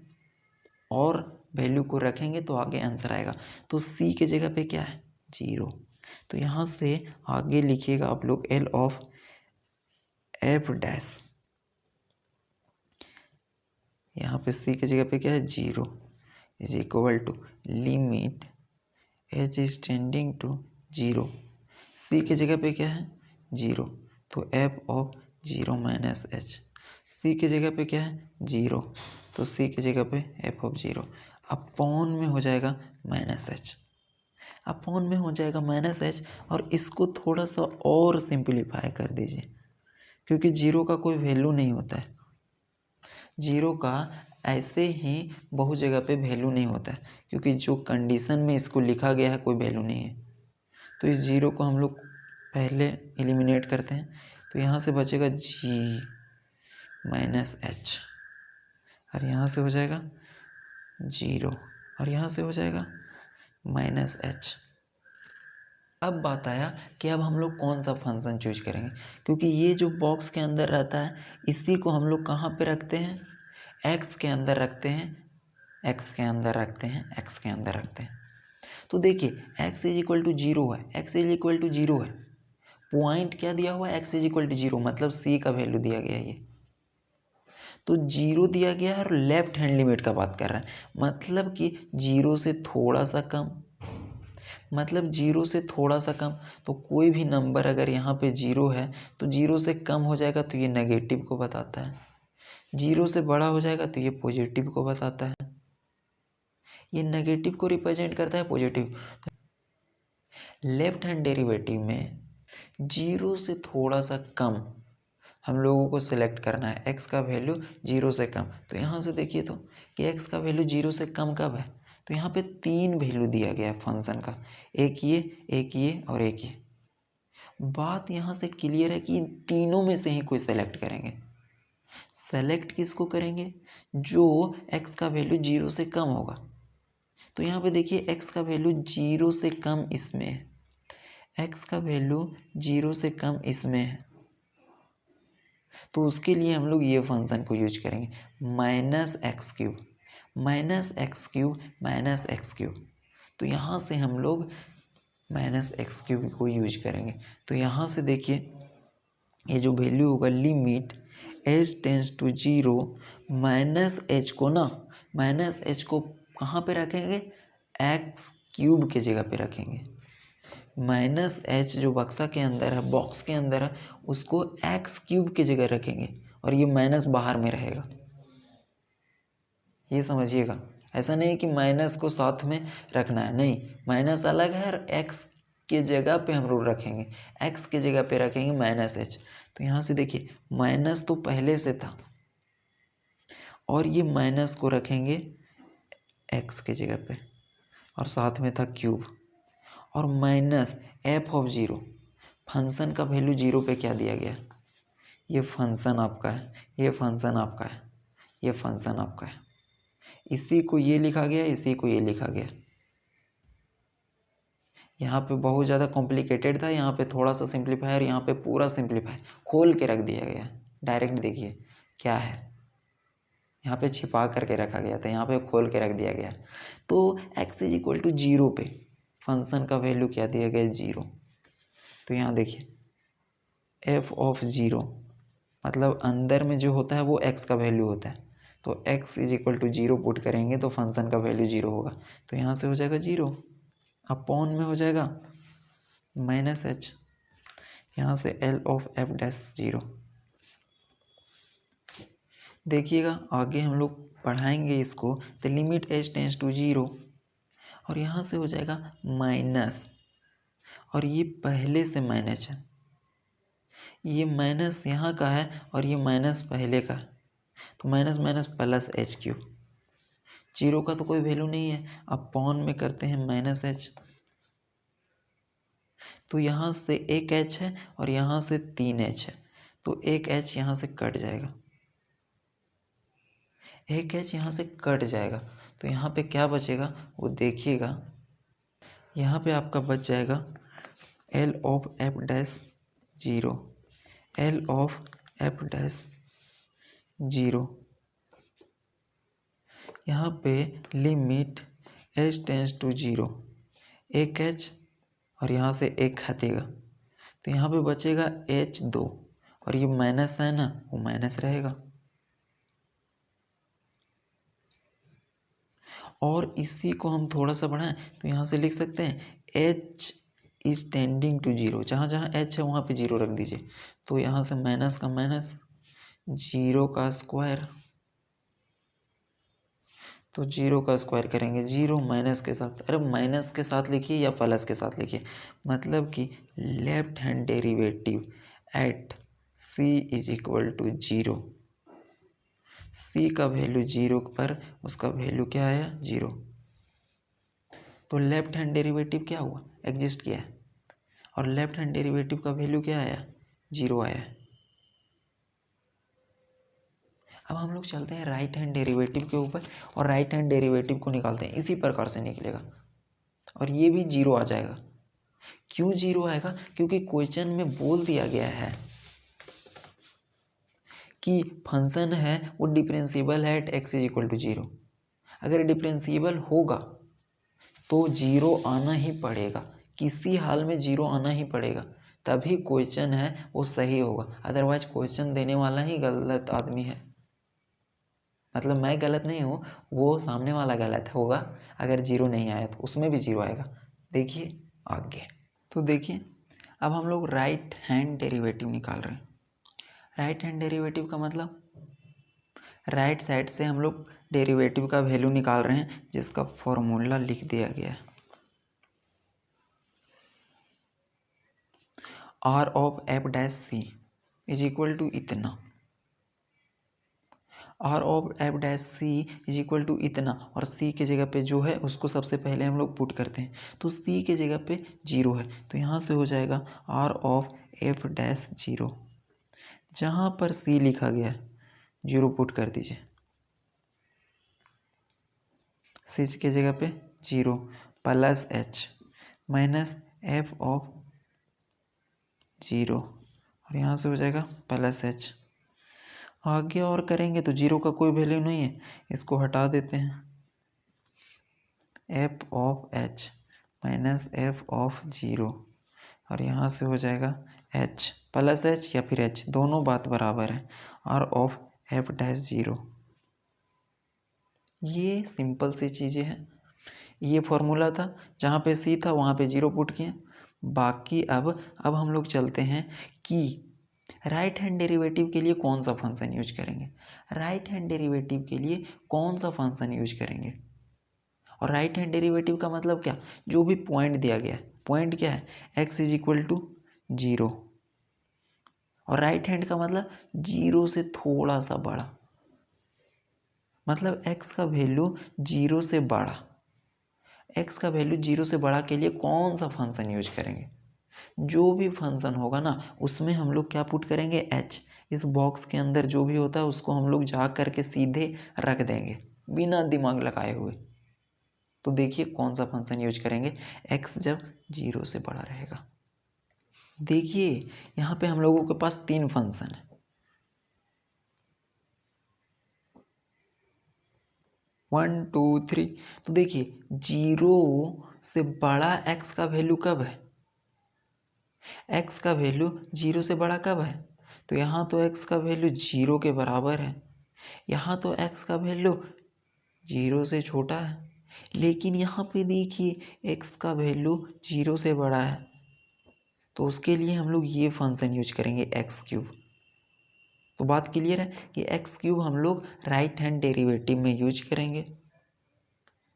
और वैल्यू को रखेंगे तो आगे आंसर आएगा। तो c के जगह पे क्या है, जीरो, तो यहाँ से आगे लिखिएगा आप लोग L ऑफ एफ डैश, यहाँ पे c के जगह पे क्या है, zero, is equal to limit h is tending to zero, c के जगह पे क्या है, जीरो, तो f of zero minus h, c के जगह पे क्या है, जीरो, तो c के जगह पे f ऑफ जीरो, अपॉन में हो जाएगा माइनस h, अपॉन में हो जाएगा माइनस h, और इसको थोड़ा सा और सिंप्लीफाई कर दीजिए, क्योंकि जीरो का कोई वैल्यू नहीं होता है, जीरो का ऐसे ही बहुत जगह पे वैल्यू नहीं होता है, क्योंकि जो कंडीशन में इसको लिखा गया है कोई वैल्यू नहीं है। तो इस जीरो को हम लोग पहले एलिमिनेट करते हैं, तो यहाँ से बचेगा g माइनस h, और यहाँ से हो जाएगा जीरो, और यहाँ से हो जाएगा माइनस h। अब बात आया कि अब हम लोग कौन सा फंक्शन चूज करेंगे, क्योंकि ये जो बॉक्स के अंदर रहता है इसी को हम लोग कहाँ पे रखते हैं, x के अंदर रखते हैं, तो देखिए x is equal to zero है, पॉइंट क्या दिया हुआ है, x is equal to zero, मतलब c का वैल्यू दिया गया है ये, तो जीरो दिया गया है और लेफ्ट हैंड लिमिट का बात कर रहा है, मतलब कि जीरो से थोड़ा सा कम, तो कोई भी नंबर अगर यहाँ पे जीरो है तो जीरो से कम हो जाएगा तो ये नेगेटिव को बताता है, जीरो से बड़ा हो जाएगा तो ये पॉजिटिव को बताता है, ये नेगेटिव को रिप्रेजेंट करता है, पॉजिटिव। लेफ्ट हैंड डेरिवेटिव में जीरो से थोड़ा सा कम हम लोगों को सिलेक्ट करना है, x का वैल्यू जीरो से कम, तो यहाँ से देखिए तो कि x का वैल्यू जीरो से कम कब है, तो यहाँ पे तीन वैल्यू दिया गया है फंक्शन का, एक ये और एक ये। बात यहाँ से क्लियर है कि इन तीनों में से ही कोई सेलेक्ट करेंगे। सेलेक्ट किसको करेंगे, जो x का वैल्यू जीरो से कम होगा, तो यहाँ पे देखिए x का वैल्यू जीरो से कम इसमें है, x का वैल्यू जीरो से कम इसमें है, तो उसके लिए हम लोग ये फंक्शन को यूज करेंगे, माइनस एक्स क्यूब, तो यहाँ से हम लोग माइनस एक्स क्यूब को यूज करेंगे। तो यहाँ से देखिए ये जो वैल्यू होगा limit h tends to zero, minus h को कहाँ पे रखेंगे, एक्स क्यूब के जगह पे रखेंगे, माइनस h जो बक्सा के अंदर है, बॉक्स के अंदर है, उसको एक्स क्यूब की जगह रखेंगे और ये माइनस बाहर में रहेगा, ये समझिएगा। ऐसा नहीं कि माइनस को साथ में रखना है, नहीं, माइनस अलग है और एक्स के जगह पे हम लोग रखेंगे, एक्स के जगह पे रखेंगे माइनस एच। तो यहाँ से देखिए माइनस तो पहले से था और ये माइनस को रखेंगे एक्स के जगह पे और साथ में था क्यूब और minus F of zero. Function का वैल्यू जीरो पे क्या दिया गया, ये फंक्शन आपका है, ये फंक्शन आपका है, ये फंक्शन आपका है, इसी को ये लिखा गया, इसी को ये लिखा गया। यहाँ पे बहुत ज़्यादा कॉम्प्लिकेटेड था, यहाँ पे थोड़ा सा सिंप्लीफाई और यहाँ पे पूरा सिंप्लीफाई खोल के रख दिया गया। डायरेक्ट देखिए क्या है, यहाँ पे छिपा करके रखा गया था, यहाँ पे खोल के रख दिया गया। तो x is equal to zero पे फंक्शन का वैल्यू क्या दिया गया, जीरो। तो यहाँ देखिए एफ ऑफ ज़ीरो मतलब अंदर में जो होता है वो x का वैल्यू होता है, तो x is equal to zero put करेंगे तो फंक्शन का वैल्यू जीरो होगा। तो यहाँ से हो जाएगा जीरो, अपॉन में हो जाएगा माइनस एच, यहाँ से L of f dash zero. देखिएगा आगे हम लोग पढ़ाएंगे इसको, तो limit h tends to zero और यहाँ से हो जाएगा माइनस, और ये पहले से माइनस है, ये माइनस यहाँ का है और ये माइनस पहले का है, तो minus minus plus H cube. Zero का तो कोई वैल्यू नहीं है, अपॉन में करते हैं माइनस एच, तो यहाँ से एक एच है और यहाँ से तीन एच है, तो एक एच यहाँ से कट जाएगा, एक एच यहाँ से कट जाएगा। तो यहाँ पे क्या बचेगा वो देखिएगा, यहाँ पे आपका बच जाएगा L of f dash zero, L of f dash zero. यहाँ पे limit h tends to zero, एक एच और यहाँ से एक हटेगा, तो यहाँ पे बचेगा एच दो और ये माइनस है ना, वो माइनस रहेगा। और इसी को हम थोड़ा सा बढ़ाएं तो यहाँ से लिख सकते हैं h is tending to zero, जहाँ जहाँ एच है वहाँ पे जीरो रख दीजिए। तो यहाँ से माइनस का माइनस, जीरो का स्क्वायर, तो जीरो का स्क्वायर करेंगे जीरो माइनस के साथ, अरे माइनस के साथ लिखिए या प्लस के साथ लिखिए, मतलब कि left hand derivative at c is equal to zero, c का वैल्यू जीरो पर उसका वैल्यू क्या आया, जीरो। तो लेफ्ट हैंड डेरिवेटिव क्या हुआ, एग्जिस्ट किया है, और लेफ्ट हैंड डेरिवेटिव का वैल्यू क्या आया, जीरो आया है। अब हम लोग चलते हैं राइट हैंड डेरिवेटिव के ऊपर और राइट हैंड डेरिवेटिव को निकालते हैं, इसी प्रकार से निकलेगा और ये भी जीरो आ जाएगा। क्यों जीरो आएगा, क्योंकि क्वेश्चन में बोल दिया गया है कि फंक्शन है वो डिफरेंशिएबल है at x is equal to zero. अगर डिफरेंशिएबल होगा तो जीरो आना ही पड़ेगा, किसी हाल में जीरो आना ही पड़ेगा, तभी क्वेश्चन है वो सही होगा, अदरवाइज क्वेश्चन देने वाला ही गलत आदमी है। मतलब मैं गलत नहीं हूँ, वो सामने वाला गलत होगा अगर जीरो नहीं आया तो, उसमें भी जीरो आएगा। देखिए आगे, तो देखिए अब हम लोग राइट हैंड डेरिवेटिव निकाल रहे हैं। राइट हैंड डेरिवेटिव का मतलब राइट साइड से हम लोग डेरिवेटिव का वैल्यू निकाल रहे हैं, जिसका फॉर्मूला लिख दिया गया है, are of f dash c is equal to इतना, R of f dash c is equal to इतना, और सी के जगह पे जो है उसको सबसे पहले हम लोग पुट करते हैं, तो सी के जगह पे जीरो है, तो यहाँ से हो जाएगा r of f dash zero, जहाँ पर सी लिखा गया है जीरो पुट कर दीजिए, सी के जगह पे zero plus H minus F of zero, और यहाँ से हो जाएगा प्लस एच। आगे और करेंगे तो जीरो का कोई वैल्यू नहीं है, इसको हटा देते हैं, F of H minus F of zero, और यहाँ से हो जाएगा एच प्लस एच या फिर एच, दोनों बात बराबर है, are of f dash zero. ये सिंपल सी चीज़ें हैं, ये फॉर्मूला था, जहाँ पे सी था वहाँ पे जीरो पुट किए। बाकी अब हम लोग चलते हैं कि राइट हैंड डेरिवेटिव के लिए कौन सा फंक्शन यूज करेंगे, राइट हैंड डेरिवेटिव के लिए कौन सा फंक्शन यूज करेंगे। और राइट हैंड डेरिवेटिव का मतलब क्या, जो भी पॉइंट दिया गया है, पॉइंट क्या है, x इज इक्वल टू 0, और राइट हैंड का मतलब 0 से थोड़ा सा बड़ा, मतलब x का वैल्यू 0 से बड़ा। x का वैल्यू 0 से बड़ा के लिए कौन सा फंक्शन यूज करेंगे, जो भी फंक्शन होगा ना उसमें हम लोग क्या पुट करेंगे, h। इस बॉक्स के अंदर जो भी होता है उसको हम लोग जा करके सीधे रख देंगे बिना दिमाग लगाए हुए। तो देखिए कौन सा फंक्शन यूज करेंगे, x जब 0 से बड़ा रहेगा। देखिए यहाँ पे हम लोगों के पास 3 फंक्शन है, 1 2 3। तो देखिए 0 से बड़ा x का वैल्यू कब है, x का वैल्यू 0 से बड़ा कब है, तो यहाँ तो x का वैल्यू 0 के बराबर है, यहाँ तो x का वैल्यू 0 से छोटा है, लेकिन यहाँ पे देखिए x का वैल्यू 0 से बड़ा है, तो उसके लिए हम लोग ये फंक्शन यूज करेंगे x क्यूब। तो बात क्लियर है कि x क्यूब हम लोग राइट हैंड डेरिवेटिव में यूज करेंगे।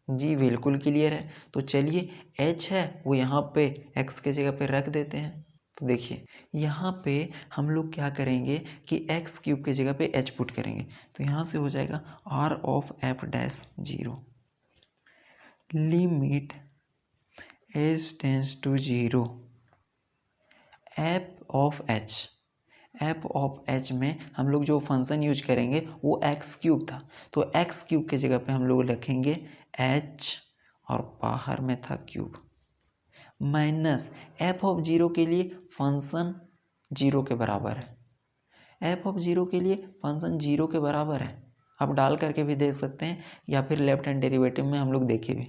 जी बिल्कुल क्लियर है। तो चलिए h है वो यहाँ पे x के जगह पे रख देते हैं। तो देखिए यहाँ पे हम लोग क्या करेंगे कि x क्यूब के जगह पे h पुट करेंगे, तो यहाँ से हो जाएगा r of f dash 0 limit h tends to 0 f of h में हम लोग जो फंक्शन यूज करेंगे वो x क्यूब था, तो x क्यूब के जगह पे हम लोग रखेंगे h और बाहर में था क्यूब, माइनस एफ ऑफ 0 के लिए फंक्शन 0 के बराबर है, एफ ऑफ 0 के लिए फंक्शन 0 के बराबर है। आप डाल करके भी देख सकते हैं या फिर लेफ्ट हैंड डेरिवेटिव में हम लोग देखे भी।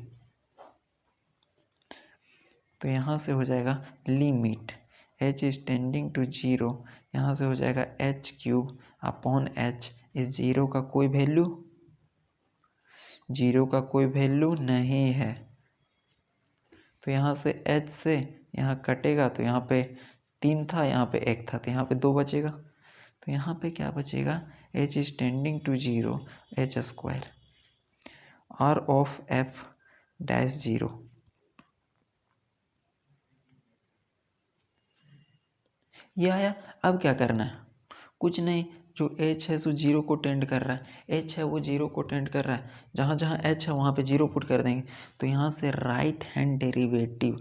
तो यहाँ से हो जाएगा limit h is tending to 0, यहाँ से हो जाएगा h क्यूब अपॉन h इस 0 का कोई वैल्यू, 0 का कोई वैल्यू नहीं है, तो यहाँ से h से यहाँ कटेगा, तो यहाँ पे 3 था, यहाँ पे 1 था, तो यहाँ पे 2 बचेगा, तो यहाँ पे क्या बचेगा, h is tending to 0 h square r of f dash 0। ये आया। अब क्या करना है, कुछ नहीं, जो h है सो 0 को टेंड कर रहा है, h है वो 0 को टेंड कर रहा है, जहाँ जहाँ h है वहाँ पे 0 पुट कर देंगे, तो यहाँ से राइट हैंड डेरिवेटिव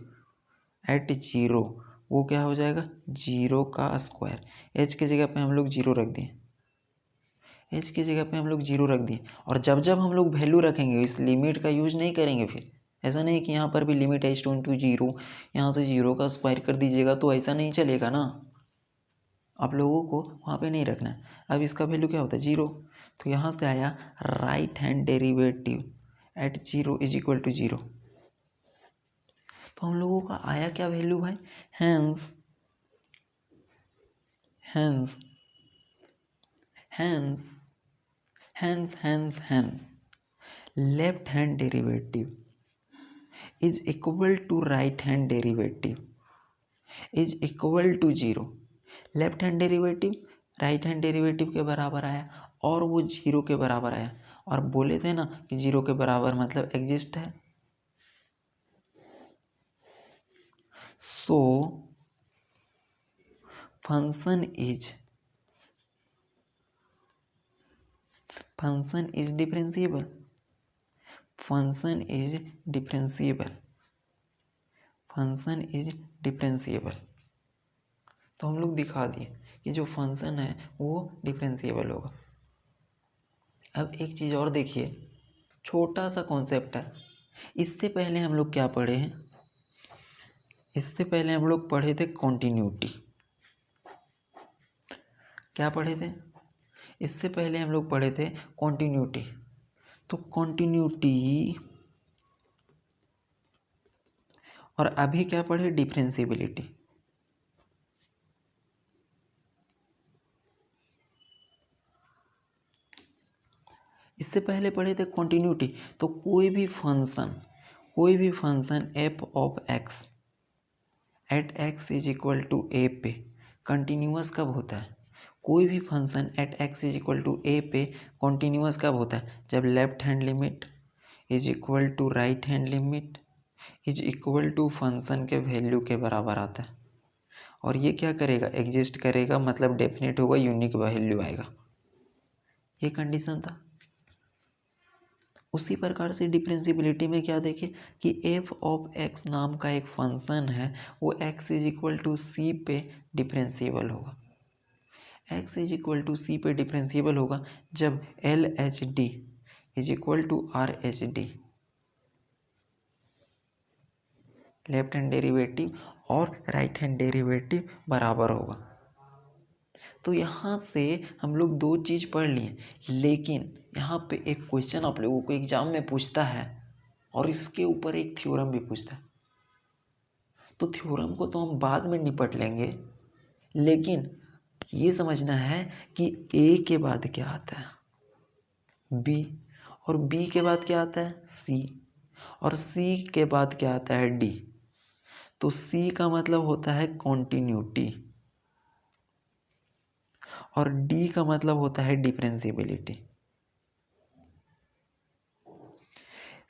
एट 0 वो क्या हो जाएगा, 0 का स्क्वायर। h की जगह पे हम लोग 0 रख दिए, h की जगह पे हम लोग 0 रख दिए, और जब जब हम लोग वैल्यू रखेंगे इस लिमिट का यूज नहीं करेंगे। फिर ऐसा नहीं कि यहाँ पर भी लिमिट h टू 0, यहाँ से 0 का स्क्वायर कर दीजिएगा, तो ऐसा नहीं चलेगा ना, आप लोगों को वहाँ पे नहीं रखना है। अब इसका वैल्यू क्या होता है, 0, तो यहाँ से आया right hand derivative at 0 is equal to 0। तो हम लोगों का आया क्या वैल्यू भाई, hence hence hence hence hence hence left hand derivative is equal to right hand derivative is equal to 0। Left hand derivative right hand derivative के बराबर आया और वो 0 के बराबर आया, और बोले थे ना कि 0 के बराबर मतलब एग्जिस्ट है। So function is differentiable, function is differentiable, function is differentiable. तो हम लोग दिखा दिए कि जो फंक्शन है वो डिफरेंशिएबल होगा। अब एक चीज़ और देखिए, छोटा सा कॉन्सेप्ट है। इससे पहले हम लोग क्या पढ़े हैं, इससे पहले हम लोग पढ़े थे कॉन्टिन्यूटी। क्या पढ़े थे, इससे पहले हम लोग पढ़े थे कॉन्टिन्यूटी। तो कॉन्टिन्यूटी, और अभी क्या पढ़े, डिफरेंशिएबिलिटी। इससे पहले पढ़े थे कॉन्टिन्यूटी। तो कोई भी function f of x at x is equal to a पे कंटिन्यूअस कब होता है, कोई भी function at x is equal to a पे कॉन्टिन्यूअस कब होता है, जब left hand limit is equal to right hand limit is equal to function के वैल्यू के बराबर आता है। और ये क्या करेगा, एग्जिस्ट करेगा, मतलब डेफिनेट होगा, यूनिक वैल्यू आएगा। ये कंडीशन था। उसी प्रकार से डिफरेंशियबिलिटी में क्या देखें कि एफ ऑफ एक्स नाम का एक फंक्शन है, वो x is equal to c पे डिफरेंशिएबल होगा। X is equal to c पे डिफरेंशिएबल होगा जब L H D is equal to R H D, left hand derivative और राइट हैंड डेरिवेटिव बराबर होगा। तो यहाँ से हम लोग दो चीज़ पढ़ लिए, लेकिन यहाँ पे एक क्वेश्चन आप लोगों को एग्जाम में पूछता है और इसके ऊपर एक थ्योरम भी पूछता है। तो थ्योरम को तो हम बाद में निपट लेंगे, लेकिन ये समझना है कि ए के बाद क्या आता है बी, और बी के बाद क्या आता है सी, और सी के बाद क्या आता है डी। तो सी का मतलब होता है कॉन्टिन्यूटी और डी का मतलब होता है डिफरेंशियबिलिटी।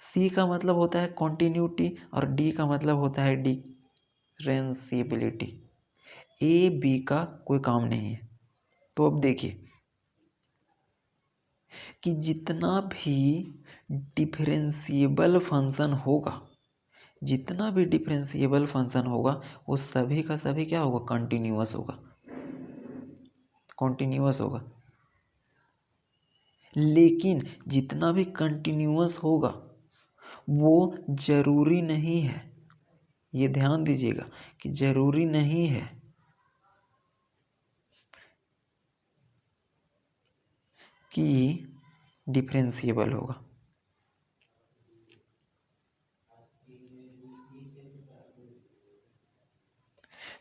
सी का मतलब होता है कॉन्टिन्यूटी और डी का मतलब होता है डिफरेंशियबिलिटी। ए बी का कोई काम नहीं है। तो अब देखिए कि जितना भी डिफरेंशिएबल फंक्शन होगा, जितना भी डिफरेंशिएबल फंक्शन होगा वो सभी का सभी क्या होगा, कंटिन्यूअस होगा, कंटिन्यूअस होगा। लेकिन जितना भी कंटिन्यूअस होगा वो जरूरी नहीं है, ये ध्यान दीजिएगा कि जरूरी नहीं है कि डिफरेंशिएबल होगा।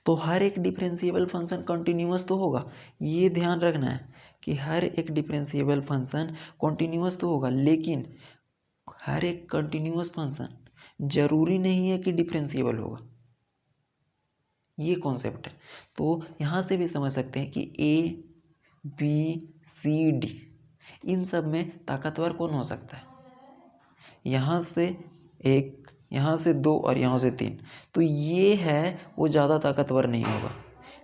तो हर एक डिफरेंशिएबल फंक्शन कंटिन्यूअस तो होगा, ये ध्यान रखना है कि हर एक डिफरेंशिएबल फंक्शन कंटिन्यूअस तो होगा, लेकिन हर एक कंटिन्यूअस फंक्शन जरूरी नहीं है कि डिफरेंशिएबल होगा। ये कॉन्सेप्ट है। तो यहाँ से भी समझ सकते हैं कि ए बी सी डी इन सब में ताकतवर कौन हो सकता है, यहाँ से एक, यहाँ से दो और यहाँ से तीन। तो ये है वो ज़्यादा ताकतवर नहीं होगा,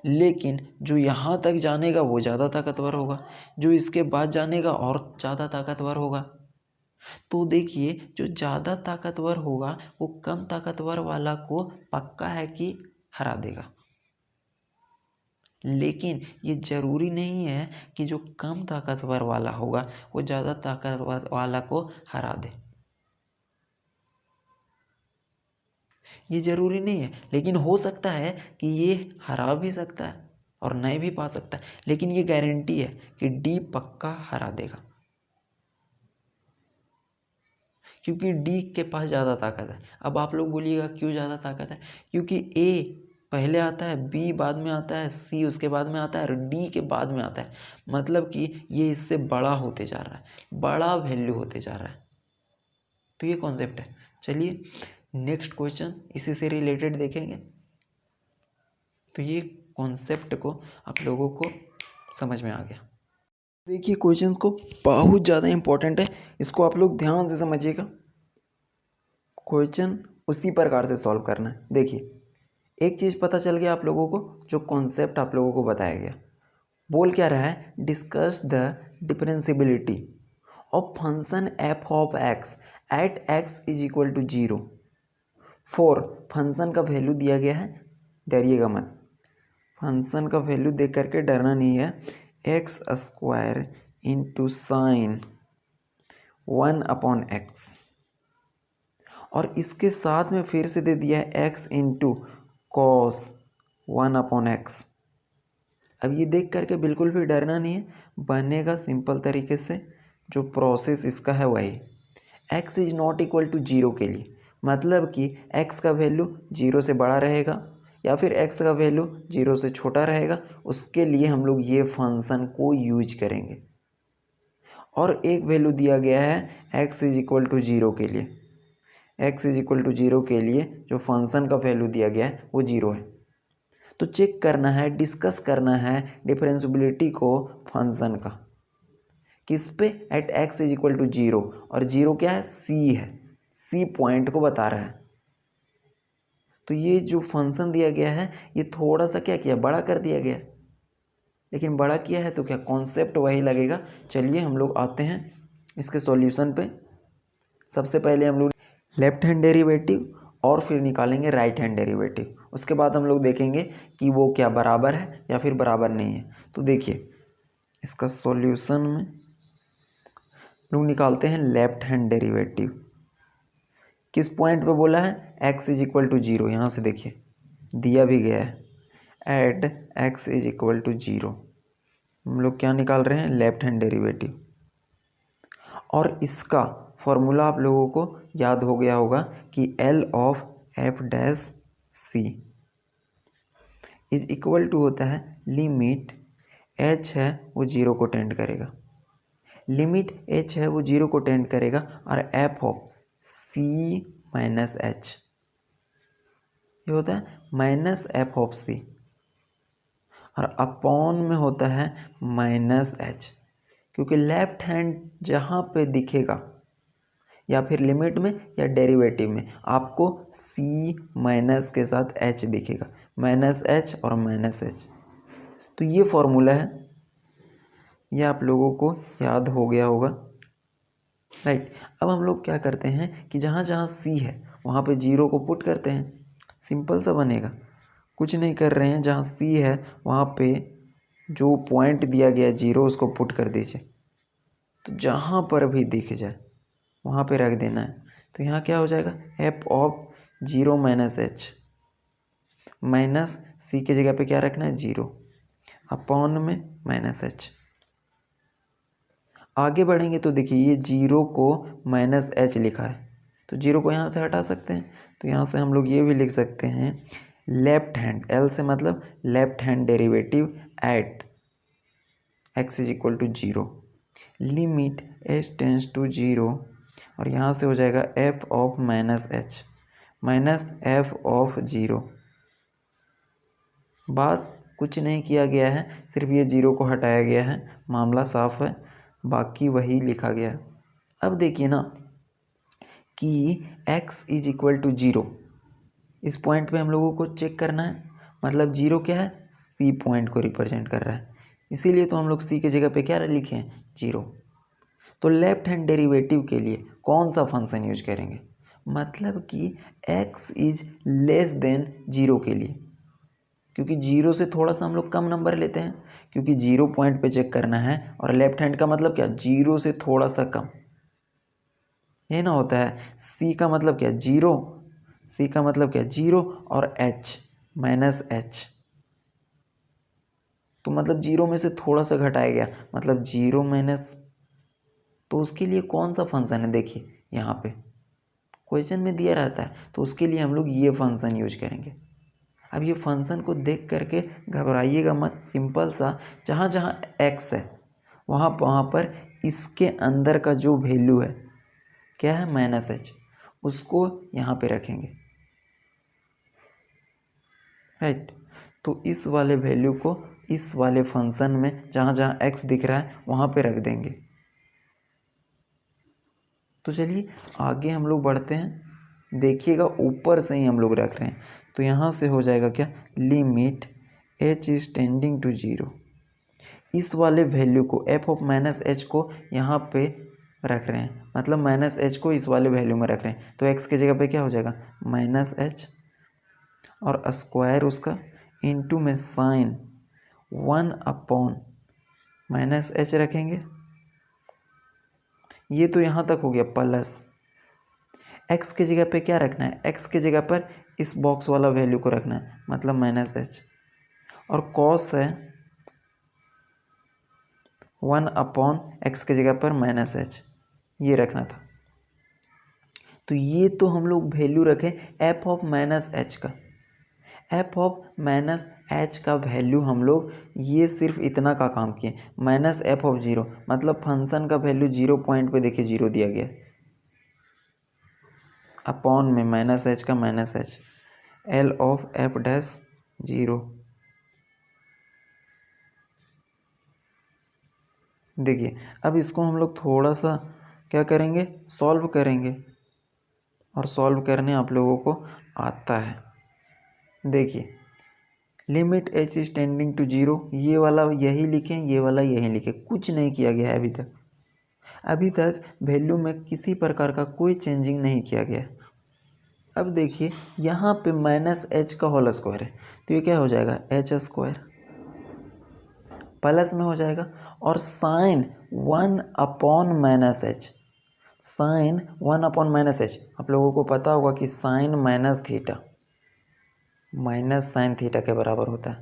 लेकिन जो यहाँ तक जानेगा वो ज़्यादा ताकतवर होगा, जो इसके बाद जानेगा और ज़्यादा ताकतवर होगा। तो देखिए जो ज़्यादा ताकतवर होगा वो कम ताकतवर वाला को पक्का है कि हरा देगा, लेकिन ये ज़रूरी नहीं है कि जो कम ताकतवर वाला होगा वो ज़्यादा ताकतवर वाला को हरा दे। ये ज़रूरी नहीं है, लेकिन हो सकता है कि ये हरा भी सकता है और नहीं भी पा सकता है, लेकिन ये गारंटी है कि डी पक्का हरा देगा, क्योंकि डी के पास ज़्यादा ताकत है। अब आप लोग बोलिएगा क्यों ज़्यादा ताकत है, क्योंकि ए पहले आता है, बी बाद में आता है, सी उसके बाद में आता है और डी के बाद में आता है। मतलब कि ये इससे बड़ा होते जा रहा है, बड़ा वैल्यू होते जा रहा है। तो ये कॉन्सेप्ट है। चलिए नेक्स्ट क्वेश्चन इसी से रिलेटेड देखेंगे। तो ये कॉन्सेप्ट को आप लोगों को समझ में आ गया। देखिए क्वेश्चन को बहुत ज़्यादा इम्पोर्टेंट है, इसको आप लोग ध्यान से समझिएगा। क्वेश्चन उसी प्रकार से सॉल्व करना है। देखिए एक चीज़ पता चल गया आप लोगों को, जो कॉन्सेप्ट आप लोगों को बताया गया। बोल क्या रहा है, discuss the differentiability of function f of x at x is equal to 0 for, function का वैल्यू दिया गया है, डरिएगा मत, फंक्शन का वैल्यू देख करके डरना नहीं है, x square into sine 1/x, और इसके साथ में फिर से दे दिया है एक्स इंटू कॉस 1/x। अब ये देख करके बिल्कुल भी डरना नहीं है, बनेगा सिंपल तरीके से, जो प्रोसेस इसका है वही। x is not equal to 0 के लिए, मतलब कि x का वैल्यू 0 से बड़ा रहेगा या फिर x का वैल्यू 0 से छोटा रहेगा, उसके लिए हम लोग ये फंक्शन को यूज करेंगे। और एक वैल्यू दिया गया है x इज इक्वल टू 0 के लिए, x इज इक्वल टू 0 के लिए जो फंक्शन का वैल्यू दिया गया है वो 0 है। तो चेक करना है, डिस्कस करना है डिफरेंशियबिलिटी को फंक्शन का, किस पे, at x is equal to 0, और 0 क्या है, सी है, सी पॉइंट को बता रहा है। तो ये जो फंक्शन दिया गया है ये थोड़ा सा क्या किया, बड़ा कर दिया गया, लेकिन बड़ा किया है तो क्या कॉन्सेप्ट वही लगेगा। चलिए हम लोग आते हैं इसके सॉल्यूशन पे। सबसे पहले हम लोग लेफ्ट हैंड डेरिवेटिव और फिर निकालेंगे राइट हैंड डेरिवेटिव। उसके बाद हम लोग देखेंगे कि वो क्या बराबर है या फिर बराबर नहीं है। तो देखिए इसका सॉल्यूशन में लोग निकालते हैं लेफ्ट हैंड डेरिवेटिव। किस पॉइंट पे बोला है, x इज इक्वल टू 0, यहाँ से देखिए दिया भी गया है, at x is equal to 0। हम लोग क्या निकाल रहे हैं, लेफ्ट हैंड डेरिवेटिव। और इसका फॉर्मूला आप लोगों को याद हो गया होगा कि L of f dash c is equal to होता है लिमिट h है वो 0 को टेंड करेगा, लिमिट h है वो 0 को टेंड करेगा, और f of c minus h, ये होता है माइनस एफ ऑफ सी, और अपॉन में होता है माइनस h, क्योंकि लेफ्ट हैंड जहाँ पे दिखेगा या फिर लिमिट में या डेरिवेटिव में आपको c माइनस के साथ h दिखेगा, माइनस h और माइनस h। तो ये फॉर्मूला है, ये आप लोगों को याद हो गया होगा, राइट। अब हम लोग क्या करते हैं कि जहाँ जहाँ c है वहाँ पे 0 को पुट करते हैं, सिंपल सा बनेगा, कुछ नहीं कर रहे हैं। जहाँ c है वहाँ पे जो पॉइंट दिया गया 0 उसको पुट कर दीजिए, तो जहाँ पर भी दिख जाए वहाँ पे रख देना है। तो यहाँ क्या हो जाएगा, f of 0 minus h, minus c की जगह पे क्या रखना है 0, अपॉन में माइनस एच। आगे बढ़ेंगे तो देखिए ये 0 को माइनस एच लिखा है, तो 0 को यहाँ से हटा सकते हैं। तो यहाँ से हम लोग ये भी लिख सकते हैं लेफ्ट हैंड, एल से मतलब left hand derivative at x is equal to 0, limit h tends to 0, और यहाँ से हो जाएगा f of minus h minus F of 0। बात कुछ नहीं किया गया है, सिर्फ ये 0 को हटाया गया है, मामला साफ है, बाकी वही लिखा गया है। अब देखिए ना कि x इज इक्वल टू 0, इस पॉइंट पे हम लोगों को चेक करना है, मतलब 0 क्या है, c पॉइंट को रिप्रेजेंट कर रहा है, इसीलिए तो हम लोग c की जगह पे क्या लिखे हैं 0। तो लेफ्ट हैंड डेरिवेटिव के लिए कौन सा फंक्शन यूज करेंगे, मतलब कि x इज लेस देन 0 के लिए, क्योंकि 0 से थोड़ा सा हम लोग कम नंबर लेते हैं, क्योंकि 0 पॉइंट पे चेक करना है, और लेफ्ट हैंड का मतलब क्या, 0 से थोड़ा सा कम, ये ना होता है। c का मतलब क्या 0, c का मतलब क्या 0 और h माइनस h, तो मतलब 0 में से थोड़ा सा घटाया गया, मतलब 0 माइनस, तो उसके लिए कौन सा फंक्शन है, देखिए यहाँ पे क्वेश्चन में दिया रहता है, तो उसके लिए हम लोग ये फंक्शन यूज करेंगे। अब ये फंक्शन को देख करके घबराइएगा मत, सिंपल सा, जहाँ जहाँ x है वहाँ पर इसके अंदर का जो वैल्यू है क्या है, माइनस h, उसको यहाँ पे रखेंगे, राइट। तो इस वाले वैल्यू को इस वाले फंक्शन में जहाँ जहाँ x दिख रहा है वहाँ पे रख देंगे। तो चलिए आगे हम लोग बढ़ते हैं, देखिएगा ऊपर से ही हम लोग रख रहे हैं, तो यहाँ से हो जाएगा क्या, limit h is tending to 0, इस वाले वैल्यू को f ऑफ माइनस एच को यहाँ पे रख रहे हैं, मतलब माइनस एच को इस वाले वैल्यू में रख रहे हैं, तो x की जगह पे क्या हो जाएगा माइनस एच, और स्क्वायर उसका इनटू में साइन 1 अपॉन माइनस एच रखेंगे। ये तो यहाँ तक हो गया, प्लस x की जगह पे क्या रखना है, x की जगह पर इस बॉक्स वाला वैल्यू को रखना है, मतलब माइनस एच, और कॉस है 1 अपॉन एक्स की जगह पर माइनस एच, ये रखना था। तो ये तो हम लोग वैल्यू रखें एफ ऑफ माइनस एच का, एफ ऑफ माइनस एच का वैल्यू हम लोग ये सिर्फ इतना का काम किए, माइनस एफ ऑफ 0, मतलब फंक्शन का वैल्यू 0 पॉइंट पे देखिए 0 दिया गया, अपॉन में माइनस एच का minus H, L of f dash 0, देखिए अब इसको हम लोग थोड़ा सा क्या करेंगे, सॉल्व करेंगे, और सॉल्व करने आप लोगों को आता है। देखिए limit h is tending to zero, ये वाला यही लिखें, ये वाला यही लिखें, कुछ नहीं किया गया है अभी तक। अभी तक वैल्यू में किसी प्रकार का कोई चेंजिंग नहीं किया गया। अब देखिए यहाँ पे माइनस एच का होल स्क्वायर है, तो ये क्या हो जाएगा, एच स्क्वायर प्लस में हो जाएगा, और साइन 1/-एच, साइन 1/-एच, आप लोगों को पता होगा कि sine minus theta minus sine theta के बराबर होता है।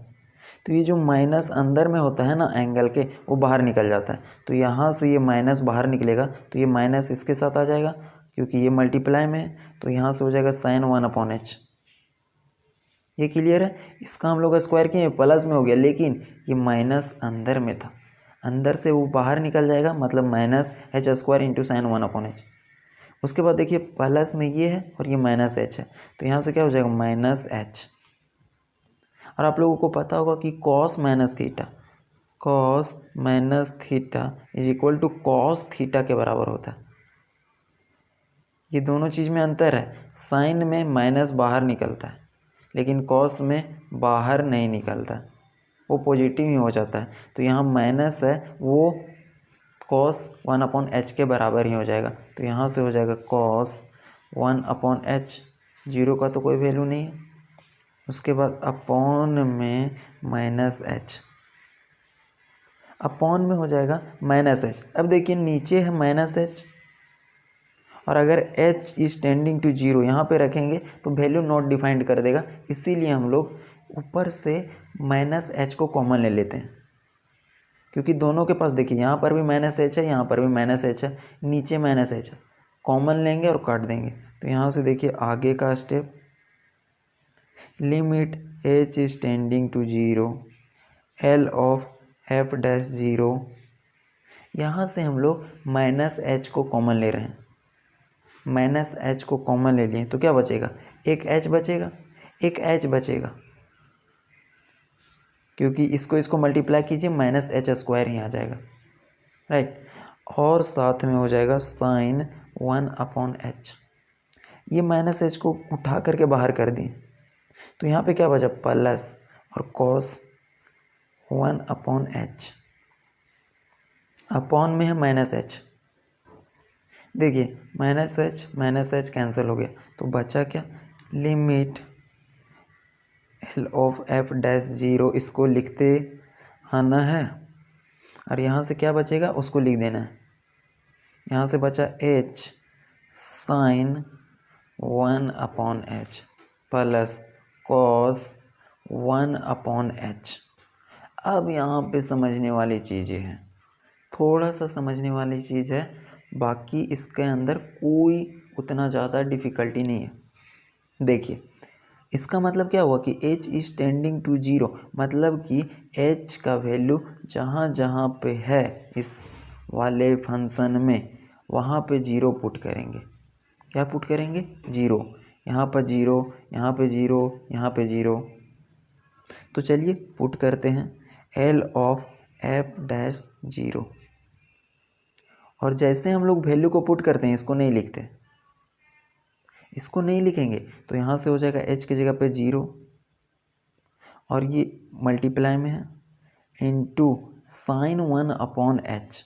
तो ये जो माइनस अंदर में होता है ना एंगल के, वो बाहर निकल जाता है। तो यहाँ से ये माइनस बाहर निकलेगा, तो ये माइनस इसके साथ आ जाएगा क्योंकि ये मल्टीप्लाई में है, तो यहाँ से हो जाएगा साइन 1/h। ये क्लियर है। इसका हम लोग स्क्वायर किए, प्लस में हो गया, लेकिन ये माइनस अंदर में था, अंदर से वो बाहर निकल जाएगा, मतलब minus H square into sine 1/h। उसके बाद देखिए प्लस में ये है और ये माइनस एच है, तो यहाँ से क्या हो जाएगा, माइनस एच। और आप लोगों को पता होगा कि cos minus theta is equal to cos theta के बराबर होता है। ये दोनों चीज़ में अंतर है, साइन में माइनस बाहर निकलता है लेकिन कॉस में बाहर नहीं निकलता, वो पॉजिटिव ही हो जाता है। तो यहाँ माइनस है, वो कॉस 1/h के बराबर ही हो जाएगा, तो यहाँ से हो जाएगा कॉस 1/h, जीरो का तो कोई वैल्यू नहीं है। उसके बाद अपॉन में माइनस एच, अपॉन में हो जाएगा माइनस एच। अब देखिए नीचे है माइनस एच, और अगर h is tending to zero यहाँ पे रखेंगे तो वैल्यू नॉट डिफाइंड कर देगा, इसीलिए हम लोग ऊपर से माइनस एच को कॉमन ले लेते हैं, क्योंकि दोनों के पास देखिए यहाँ पर भी माइनस एच है, यहाँ पर भी माइनस एच है, नीचे माइनस एच है, कॉमन लेंगे और काट देंगे। तो यहाँ से देखिए आगे का step, limit h is tending to zero L of f dash zero, यहाँ से हम लोग माइनस एच को कॉमन ले रहे हैं, माइनस एच को कॉमन ले लिए तो क्या बचेगा, एक एच बचेगा, एक एच बचेगा, क्योंकि इसको मल्टीप्लाई कीजिए माइनस एच स्क्वायर ही आ जाएगा, राइट। और साथ में हो जाएगा साइन 1/h, ये माइनस एच को उठा करके बाहर कर दिए, तो यहाँ पे क्या बचा, प्लस और कॉस 1/h, अपॉन में है माइनस एच। देखिए माइनस एच कैंसिल हो गया, तो बचा क्या, limit L of f dash zero, इसको लिखते आना है, और यहाँ से क्या बचेगा उसको लिख देना है। यहाँ से बचा h sine 1/h plus cos 1/h। अब यहाँ पे समझने वाली चीज़ें हैं, थोड़ा सा समझने वाली चीज़ है, बाकी इसके अंदर कोई उतना ज़्यादा डिफ़िकल्टी नहीं है। देखिए इसका मतलब क्या हुआ कि h is tending to zero, मतलब कि h का वैल्यू जहाँ जहाँ पे है इस वाले फंक्शन में, वहाँ पे जीरो पुट करेंगे। क्या पुट करेंगे, जीरो, यहाँ पर जीरो, यहाँ पे जीरो, यहाँ पे जीरो। तो चलिए पुट करते हैं L of f dash zero, और जैसे हम लोग वैल्यू को पुट करते हैं, इसको नहीं लिखते, इसको नहीं लिखेंगे, तो यहाँ से हो जाएगा h की जगह पे जीरो, और ये मल्टीप्लाई में है, into sine 1/h,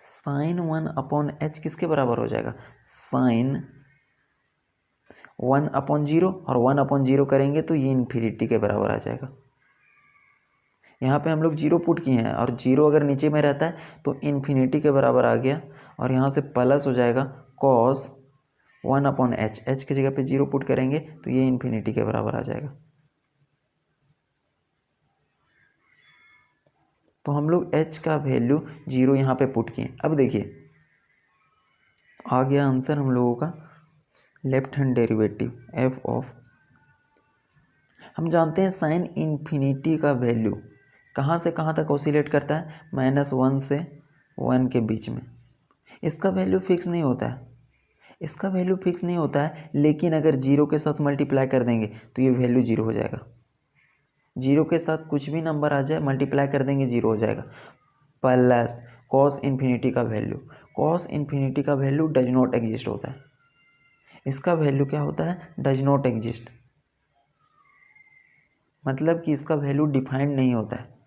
sign 1/h किसके बराबर हो जाएगा, साइन 1/0, और 1/0 करेंगे तो ये इन्फिनिटी के बराबर आ जाएगा। यहाँ पे हम लोग जीरो पुट किए हैं, और जीरो अगर नीचे में रहता है तो इन्फिनिटी के बराबर आ गया, और यहाँ से प्लस हो जाएगा कॉस 1/h, h की जगह पे जीरो पुट करेंगे तो ये इन्फिनिटी के बराबर आ जाएगा। तो हम लोग h का वैल्यू जीरो यहाँ पे पुट किए। अब देखिए आ गया आंसर हम लोगों का left hand derivative f of, हम जानते हैं साइन इन्फिनिटी का वैल्यू कहाँ से कहाँ तक ऑसिलेट करता है, -1 से 1 के बीच में। इसका वैल्यू फिक्स नहीं होता है, इसका वैल्यू फिक्स नहीं होता है, लेकिन अगर जीरो के साथ मल्टीप्लाई कर देंगे तो ये वैल्यू जीरो हो जाएगा। जीरो के साथ कुछ भी नंबर आ जाए मल्टीप्लाई कर देंगे जीरो हो जाएगा। प्लस कॉस इन्फिनिटी का वैल्यू, कॉस इन्फिनिटी का वैल्यू डज नॉट एग्जिस्ट होता है। इसका वैल्यू क्या होता है? डज नॉट एग्जिस्ट, मतलब कि इसका वैल्यू डिफाइंड नहीं होता है।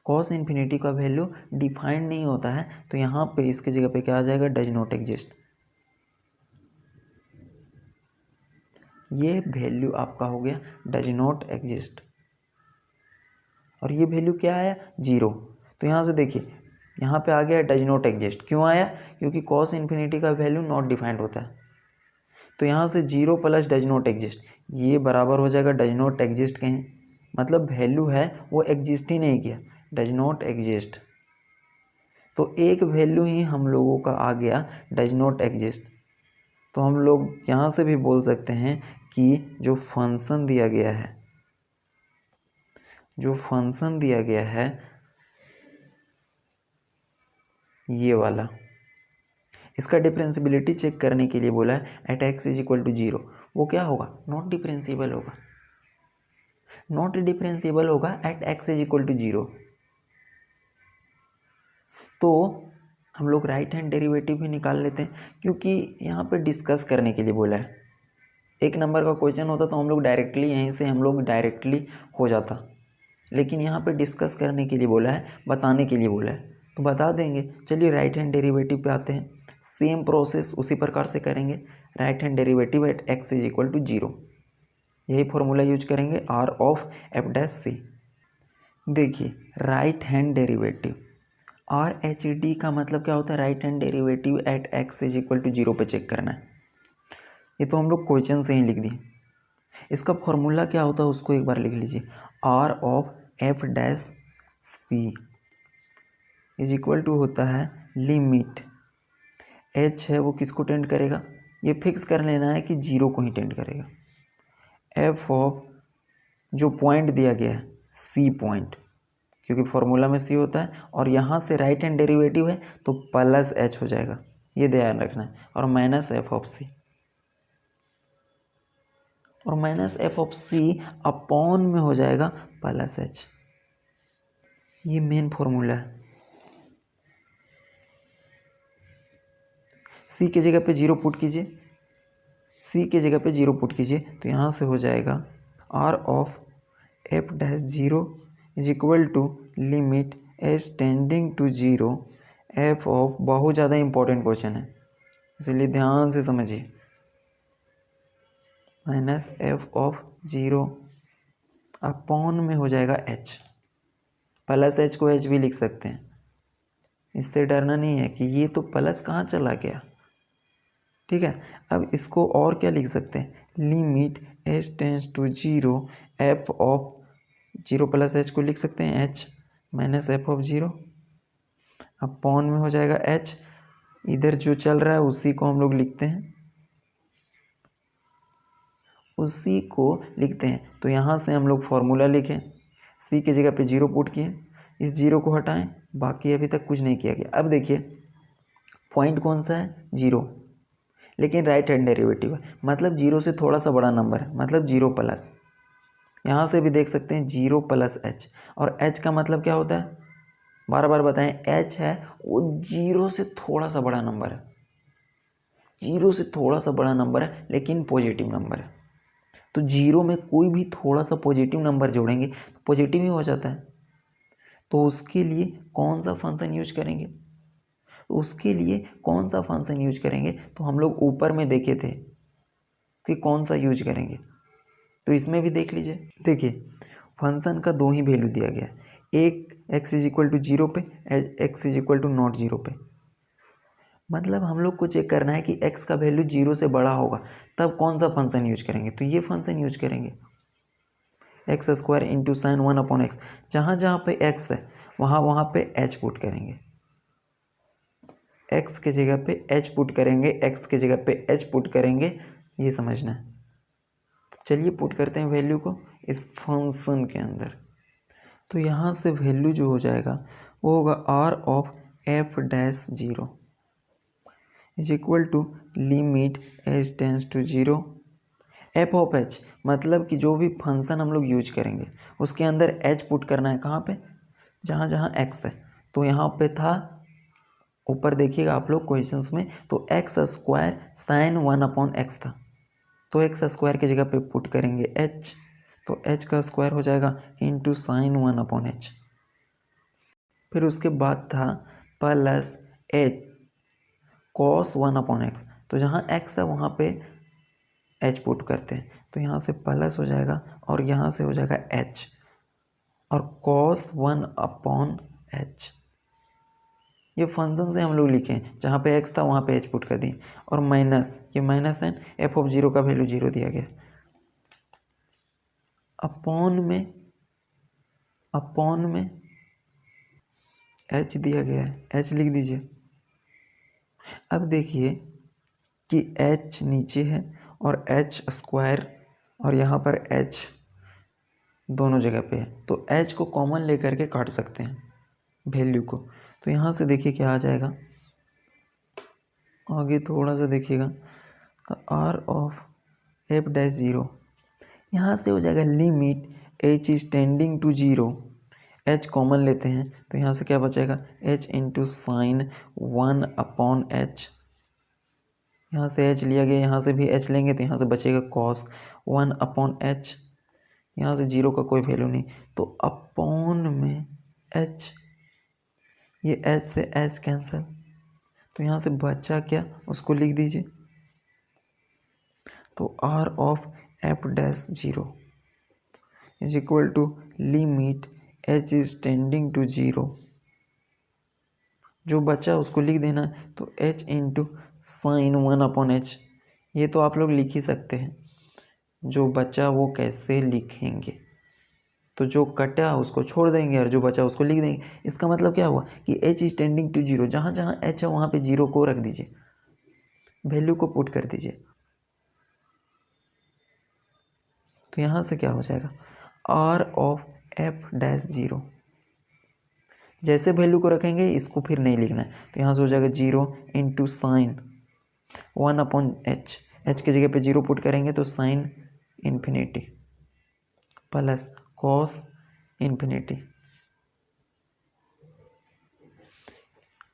कॉस इन्फिनिटी का वैल्यू डिफाइंड नहीं होता है, तो यहाँ पे इसके जगह पे क्या आ जाएगा? Does not exist. ये वैल्यू आपका हो गया डज नॉट एग्जिस्ट, और ये वैल्यू क्या आया? 0। तो यहाँ से देखिए, यहाँ पे आ गया डज नॉट एग्जिस्ट। क्यों आया? क्योंकि कॉस इन्फिनिटी का वैल्यू नॉट डिफाइंड होता है। तो यहाँ से 0 प्लस डज नॉट एग्जिस्ट, ये बराबर हो जाएगा डज नॉट एग्जिस्ट के हैं, मतलब वैल्यू है वो एग्जिस्ट ही नहीं किया, डज नॉट एग्जिस्ट। तो एक वैल्यू ही हम लोगों का आ गया डज नॉट एग्जिस्ट। तो हम लोग यहाँ से भी बोल सकते हैं कि जो फंक्शन दिया गया है, जो फंक्शन दिया गया है ये वाला, इसका डिफरेंशियबिलिटी चेक करने के लिए बोला है at x is equal to 0, वो क्या होगा? नॉट डिफरेंशिएबल होगा, नॉट डिफरेंशिएबल होगा at x is equal to 0। तो हम लोग राइट हैंड डेरिवेटिव भी निकाल लेते हैं, क्योंकि यहाँ पे डिस्कस करने के लिए बोला है। एक नंबर का क्वेश्चन होता तो हम लोग डायरेक्टली यहीं से हम लोग डायरेक्टली हो जाता, लेकिन यहाँ पे डिस्कस करने के लिए बोला है, बताने के लिए बोला है, तो बता देंगे। चलिए राइट हैंड डेरिवेटिव पे आते हैं। सेम प्रोसेस उसी प्रकार से करेंगे। Right hand derivative at x is equal to 0, यही फॉर्मूला यूज करेंगे, r of f dash c. देखिए right hand derivative, R H D का मतलब क्या होता है? Right hand derivative at x is equal to 0 पे चेक करना है। ये तो हम लोग क्वेश्चन से ही लिख दिए। इसका फॉर्मूला क्या होता है उसको एक बार लिख लीजिए, r of f dash c is equal to होता है लिमिट, एच है वो किसको टेंड करेगा? ये फिक्स कर लेना है कि 0 को ही टेंड करेगा। एफ ऑफ जो पॉइंट दिया गया है सी पॉइंट, क्योंकि फॉर्मूला में सी होता है, और यहाँ से राइट हैंड डेरिवेटिव है तो प्लस एच हो जाएगा, ये ध्यान रखना है, और माइनस एफ ऑफ सी, और minus F of C upon में हो जाएगा प्लस एच। ये मेन फॉर्मूला है। सी के जगह पे 0 पुट कीजिए, सी के जगह पे 0 पुट कीजिए, तो यहाँ से हो जाएगा r of f dash 0 is equal to limit h tending to 0 f of, बहुत ज़्यादा इंपॉर्टेंट क्वेश्चन है इसलिए ध्यान से समझिए, माइनस एफ ऑफ 0 अपॉन में हो जाएगा एच, प्लस एच को एच भी लिख सकते हैं, इससे डरना नहीं है कि ये तो प्लस कहाँ चला गया। ठीक है, अब इसको और क्या लिख सकते हैं? Limit h tends to 0 f of 0 plus h को लिख सकते हैं h minus F of 0 upon में हो जाएगा एच, इधर जो चल रहा है उसी को हम लोग लिखते हैं, उसी को लिखते हैं। तो यहाँ से हम लोग फॉर्मूला लिखें, सी की जगह पे 0 पुट किए, इस 0 को हटाएं, बाकी अभी तक कुछ नहीं किया गया। अब देखिए पॉइंट कौन सा है? 0, लेकिन राइट हैंड डेरिवेटिव है, मतलब 0 से थोड़ा सा बड़ा नंबर है, मतलब 0 प्लस, यहाँ से भी देख सकते हैं 0 प्लस एच, और एच का मतलब क्या होता है? बार बार बताएं, एच है वो 0 से थोड़ा सा बड़ा नंबर है, 0 से थोड़ा सा बड़ा नंबर है लेकिन पॉजिटिव नंबर है। तो 0 में कोई भी थोड़ा सा पॉजिटिव नंबर जोड़ेंगे तो पॉजिटिव ही हो जाता है। तो उसके लिए कौन सा फंक्शन यूज करेंगे? उसके लिए कौन सा फंक्शन यूज करेंगे? तो हम लोग ऊपर में देखे थे कि कौन सा यूज करेंगे, तो इसमें भी देख लीजिए। देखिए फंक्शन का 2 ही वैल्यू दिया गया है, एक x इज इक्वल टू 0 पे, x is equal to not 0 पे, मतलब हम लोग को चेक करना है कि x का वैल्यू 0 से बड़ा होगा तब कौन सा फंक्शन यूज करेंगे, तो ये फंक्शन यूज करेंगे, x square into sine 1 upon x, जहाँ जहाँ पे x है वहाँ पे h पुट करेंगे, x के जगह पे h पुट करेंगे, x के जगह पे h पुट करेंगे, ये समझना है। चलिए पुट करते हैं वैल्यू को इस फंक्शन के अंदर, तो यहाँ से वैल्यू जो हो जाएगा वो होगा r of f dash 0 is equal to limit h tends to 0 f of h, मतलब कि जो भी फंक्शन हम लोग यूज करेंगे उसके अंदर एच पुट करना है, कहाँ पे? जहाँ जहाँ एक्स है, तो यहाँ पे था ऊपर देखिएगा आप लोग क्वेश्चंस में, तो एक्स स्क्वायर साइन 1/x था, तो एक्स स्क्वायर की जगह पे पुट करेंगे h, तो h का स्क्वायर हो जाएगा इंटू साइन 1/h। फिर उसके बाद था प्लस h कॉस 1/x, तो जहाँ x है वहाँ पे h पुट करते हैं, तो यहाँ से प्लस हो जाएगा और यहाँ से हो जाएगा h, और कॉस 1/h। ये फंक्शन से हम लोग लिखे हैं, जहाँ पे x था वहाँ पे h पुट कर दिए, और माइनस, ये माइनस है, f(0) का वैल्यू 0 दिया गया, अपॉन में h दिया गया है, h लिख दीजिए। अब देखिए कि h नीचे है और h स्क्वायर, और यहाँ पर h दोनों जगह पे है, तो h को कॉमन लेकर के काट सकते हैं वैल्यू को, तो यहाँ से देखिए क्या आ जाएगा, आगे थोड़ा सा देखिएगा, r ऑफ f'(0), यहाँ से हो जाएगा limit h is tending to 0, h common लेते हैं तो यहाँ से क्या बचेगा, h इंटू साइन 1/h, यहाँ से h लिया गया, यहाँ से भी h लेंगे तो यहाँ से बचेगा कॉस 1/h, यहाँ से 0 का कोई वैल्यू नहीं, तो अपॉन में h, ये h से h कैंसिल, तो यहाँ से बचा क्या उसको लिख दीजिए, तो r of f'(0) is equal to limit h is tending to 0, जो बचा उसको लिख देना, तो h इंटू साइन 1/h, ये तो आप लोग लिख ही सकते हैं, जो बचा वो कैसे लिखेंगे, तो जो कटा उसको छोड़ देंगे और जो बचा उसको लिख देंगे। इसका मतलब क्या हुआ कि h इज टेंडिंग टू 0, जहाँ जहाँ h है वहाँ पे 0 को रख दीजिए, वैल्यू को पुट कर दीजिए, तो यहाँ से क्या हो जाएगा, r ऑफ f'(0), जैसे वैल्यू को रखेंगे इसको फिर नहीं लिखना है, तो यहाँ से हो जाएगा 0 इंटू साइन 1/h, h की जगह पे 0 पुट करेंगे तो sine infinity plus cos infinity.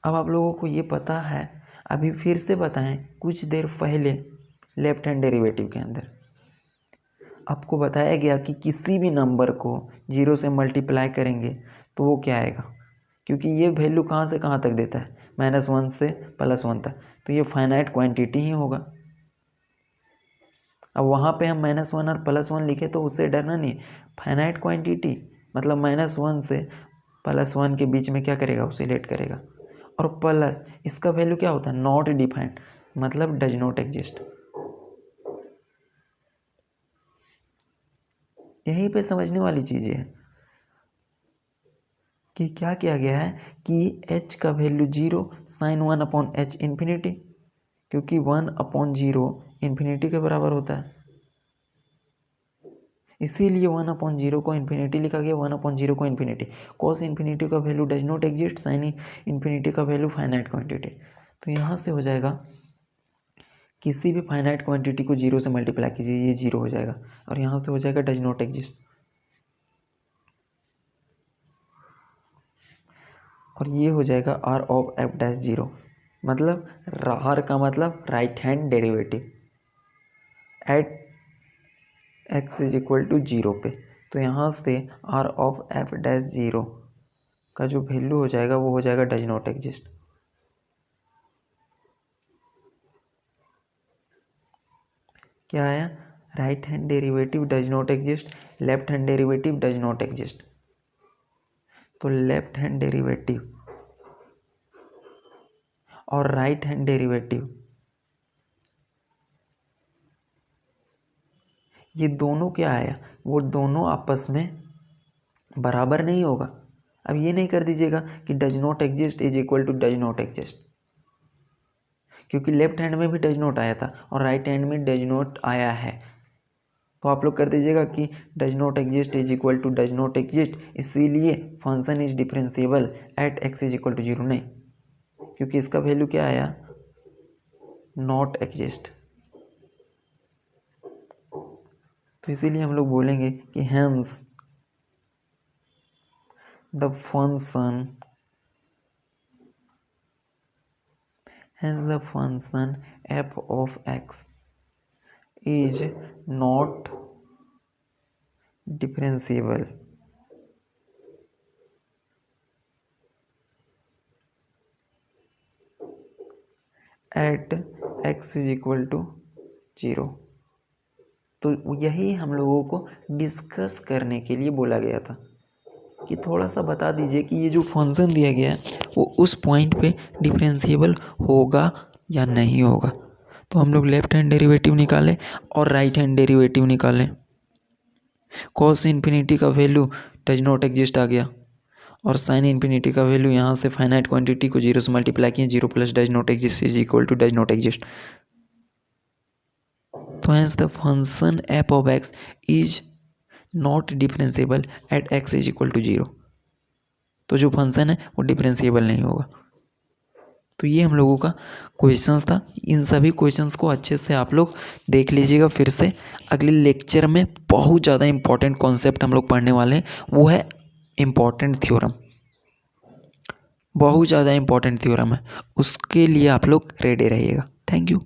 अब आप लोगों को ये पता है, अभी फिर से बताएं, कुछ देर पहले लेफ्ट हैंड डेरिवेटिव के अंदर आपको बताया गया कि किसी भी नंबर को 0 से मल्टीप्लाई करेंगे तो वो क्या आएगा, क्योंकि ये वैल्यू कहाँ से कहाँ तक देता है, -1 से +1 तक, तो ये फाइनाइट क्वांटिटी ही होगा। अब वहाँ पे हम -1 और +1 लिखे तो उससे डरना नहीं, फाइनाइट क्वांटिटी मतलब -1 से +1 के बीच में क्या करेगा, ऑसिलेट करेगा, और प्लस इसका वैल्यू क्या होता है, नॉट डिफाइंड, मतलब डज नॉट एग्जिस्ट। यहीं पे समझने वाली चीज़ें हैं कि क्या किया गया है कि h का वैल्यू 0, साइन 1/h इन्फिनिटी, क्योंकि 1/0 इन्फिनिटी के बराबर होता है, इसीलिए 1/0 को इन्फिनिटी लिखा गया, 1/0 को इन्फिनिटी, कॉस इन्फिनिटी का value does not exist, sine infinity का वैल्यू फाइनाइट क्वांटिटी। तो यहाँ से हो जाएगा, किसी भी फाइनाइट क्वांटिटी को 0 से मल्टीप्लाई कीजिए, ये 0 हो जाएगा, और यहाँ से हो जाएगा डज नॉट एग्जिस्ट, और ये हो जाएगा r ऑफ f'(0), मतलब r का मतलब right hand derivative at x is equal to 0 पे, तो यहाँ से r ऑफ f'(0) का जो वैल्यू हो जाएगा वो हो जाएगा डज नॉट एग्जिस्ट। क्या आया, right hand derivative does not exist, left hand derivative does not exist, तो लेफ्ट हैंड डेरिवेटिव और राइट हैंड डेरिवेटिव ये दोनों क्या आया, वो दोनों आपस में बराबर नहीं होगा। अब ये नहीं कर दीजिएगा कि does not exist is equal to does not exist, क्योंकि लेफ्ट हैंड में भी डज नॉट आया था और राइट हैंड में डज नॉट आया है, तो आप लोग कर दीजिएगा कि does not exist is equal to does not exist, इसीलिए function is differentiable at x is equal to 0, नहीं, क्योंकि इसका वैल्यू क्या आया, नॉट एग्जिस्ट, तो इसीलिए हम लोग बोलेंगे कि hence the function hence the function f of x is not differentiable at x is equal to 0। तो यही हम लोगों को डिस्कस करने के लिए बोला गया था कि थोड़ा सा बता दीजिए कि ये जो फंक्शन दिया गया है वो उस पॉइंट पे डिफरेंशिएबल होगा या नहीं होगा। तो हम लोग लेफ्ट हैंड डेरिवेटिव निकालें और राइट हैंड डेरिवेटिव निकालें। कॉस इन्फिनिटी का वैल्यू डज नॉट एग्जिस्ट आ गया और साइन इन्फिनिटी का वैल्यू यहाँ से फाइनाइट क्वांटिटी को 0 से मल्टीप्लाई किए, 0 plus does not exist is equal to does not exist. तो hence the function f of x is not differentiable at x is equal to 0। तो जो फंक्शन है वो डिफरेंशिएबल नहीं होगा। तो ये हम लोगों का क्वेश्चंस था। इन सभी क्वेश्चंस को अच्छे से आप लोग देख लीजिएगा फिर से। अगले लेक्चर में बहुत ज़्यादा इंपॉर्टेंट कॉन्सेप्ट हम लोग पढ़ने वाले हैं, वो है इम्पॉर्टेंट थ्योरम। बहुत ज़्यादा इंपॉर्टेंट थ्योरम है, उसके लिए आप लोग रेडी रहिएगा। Thank you.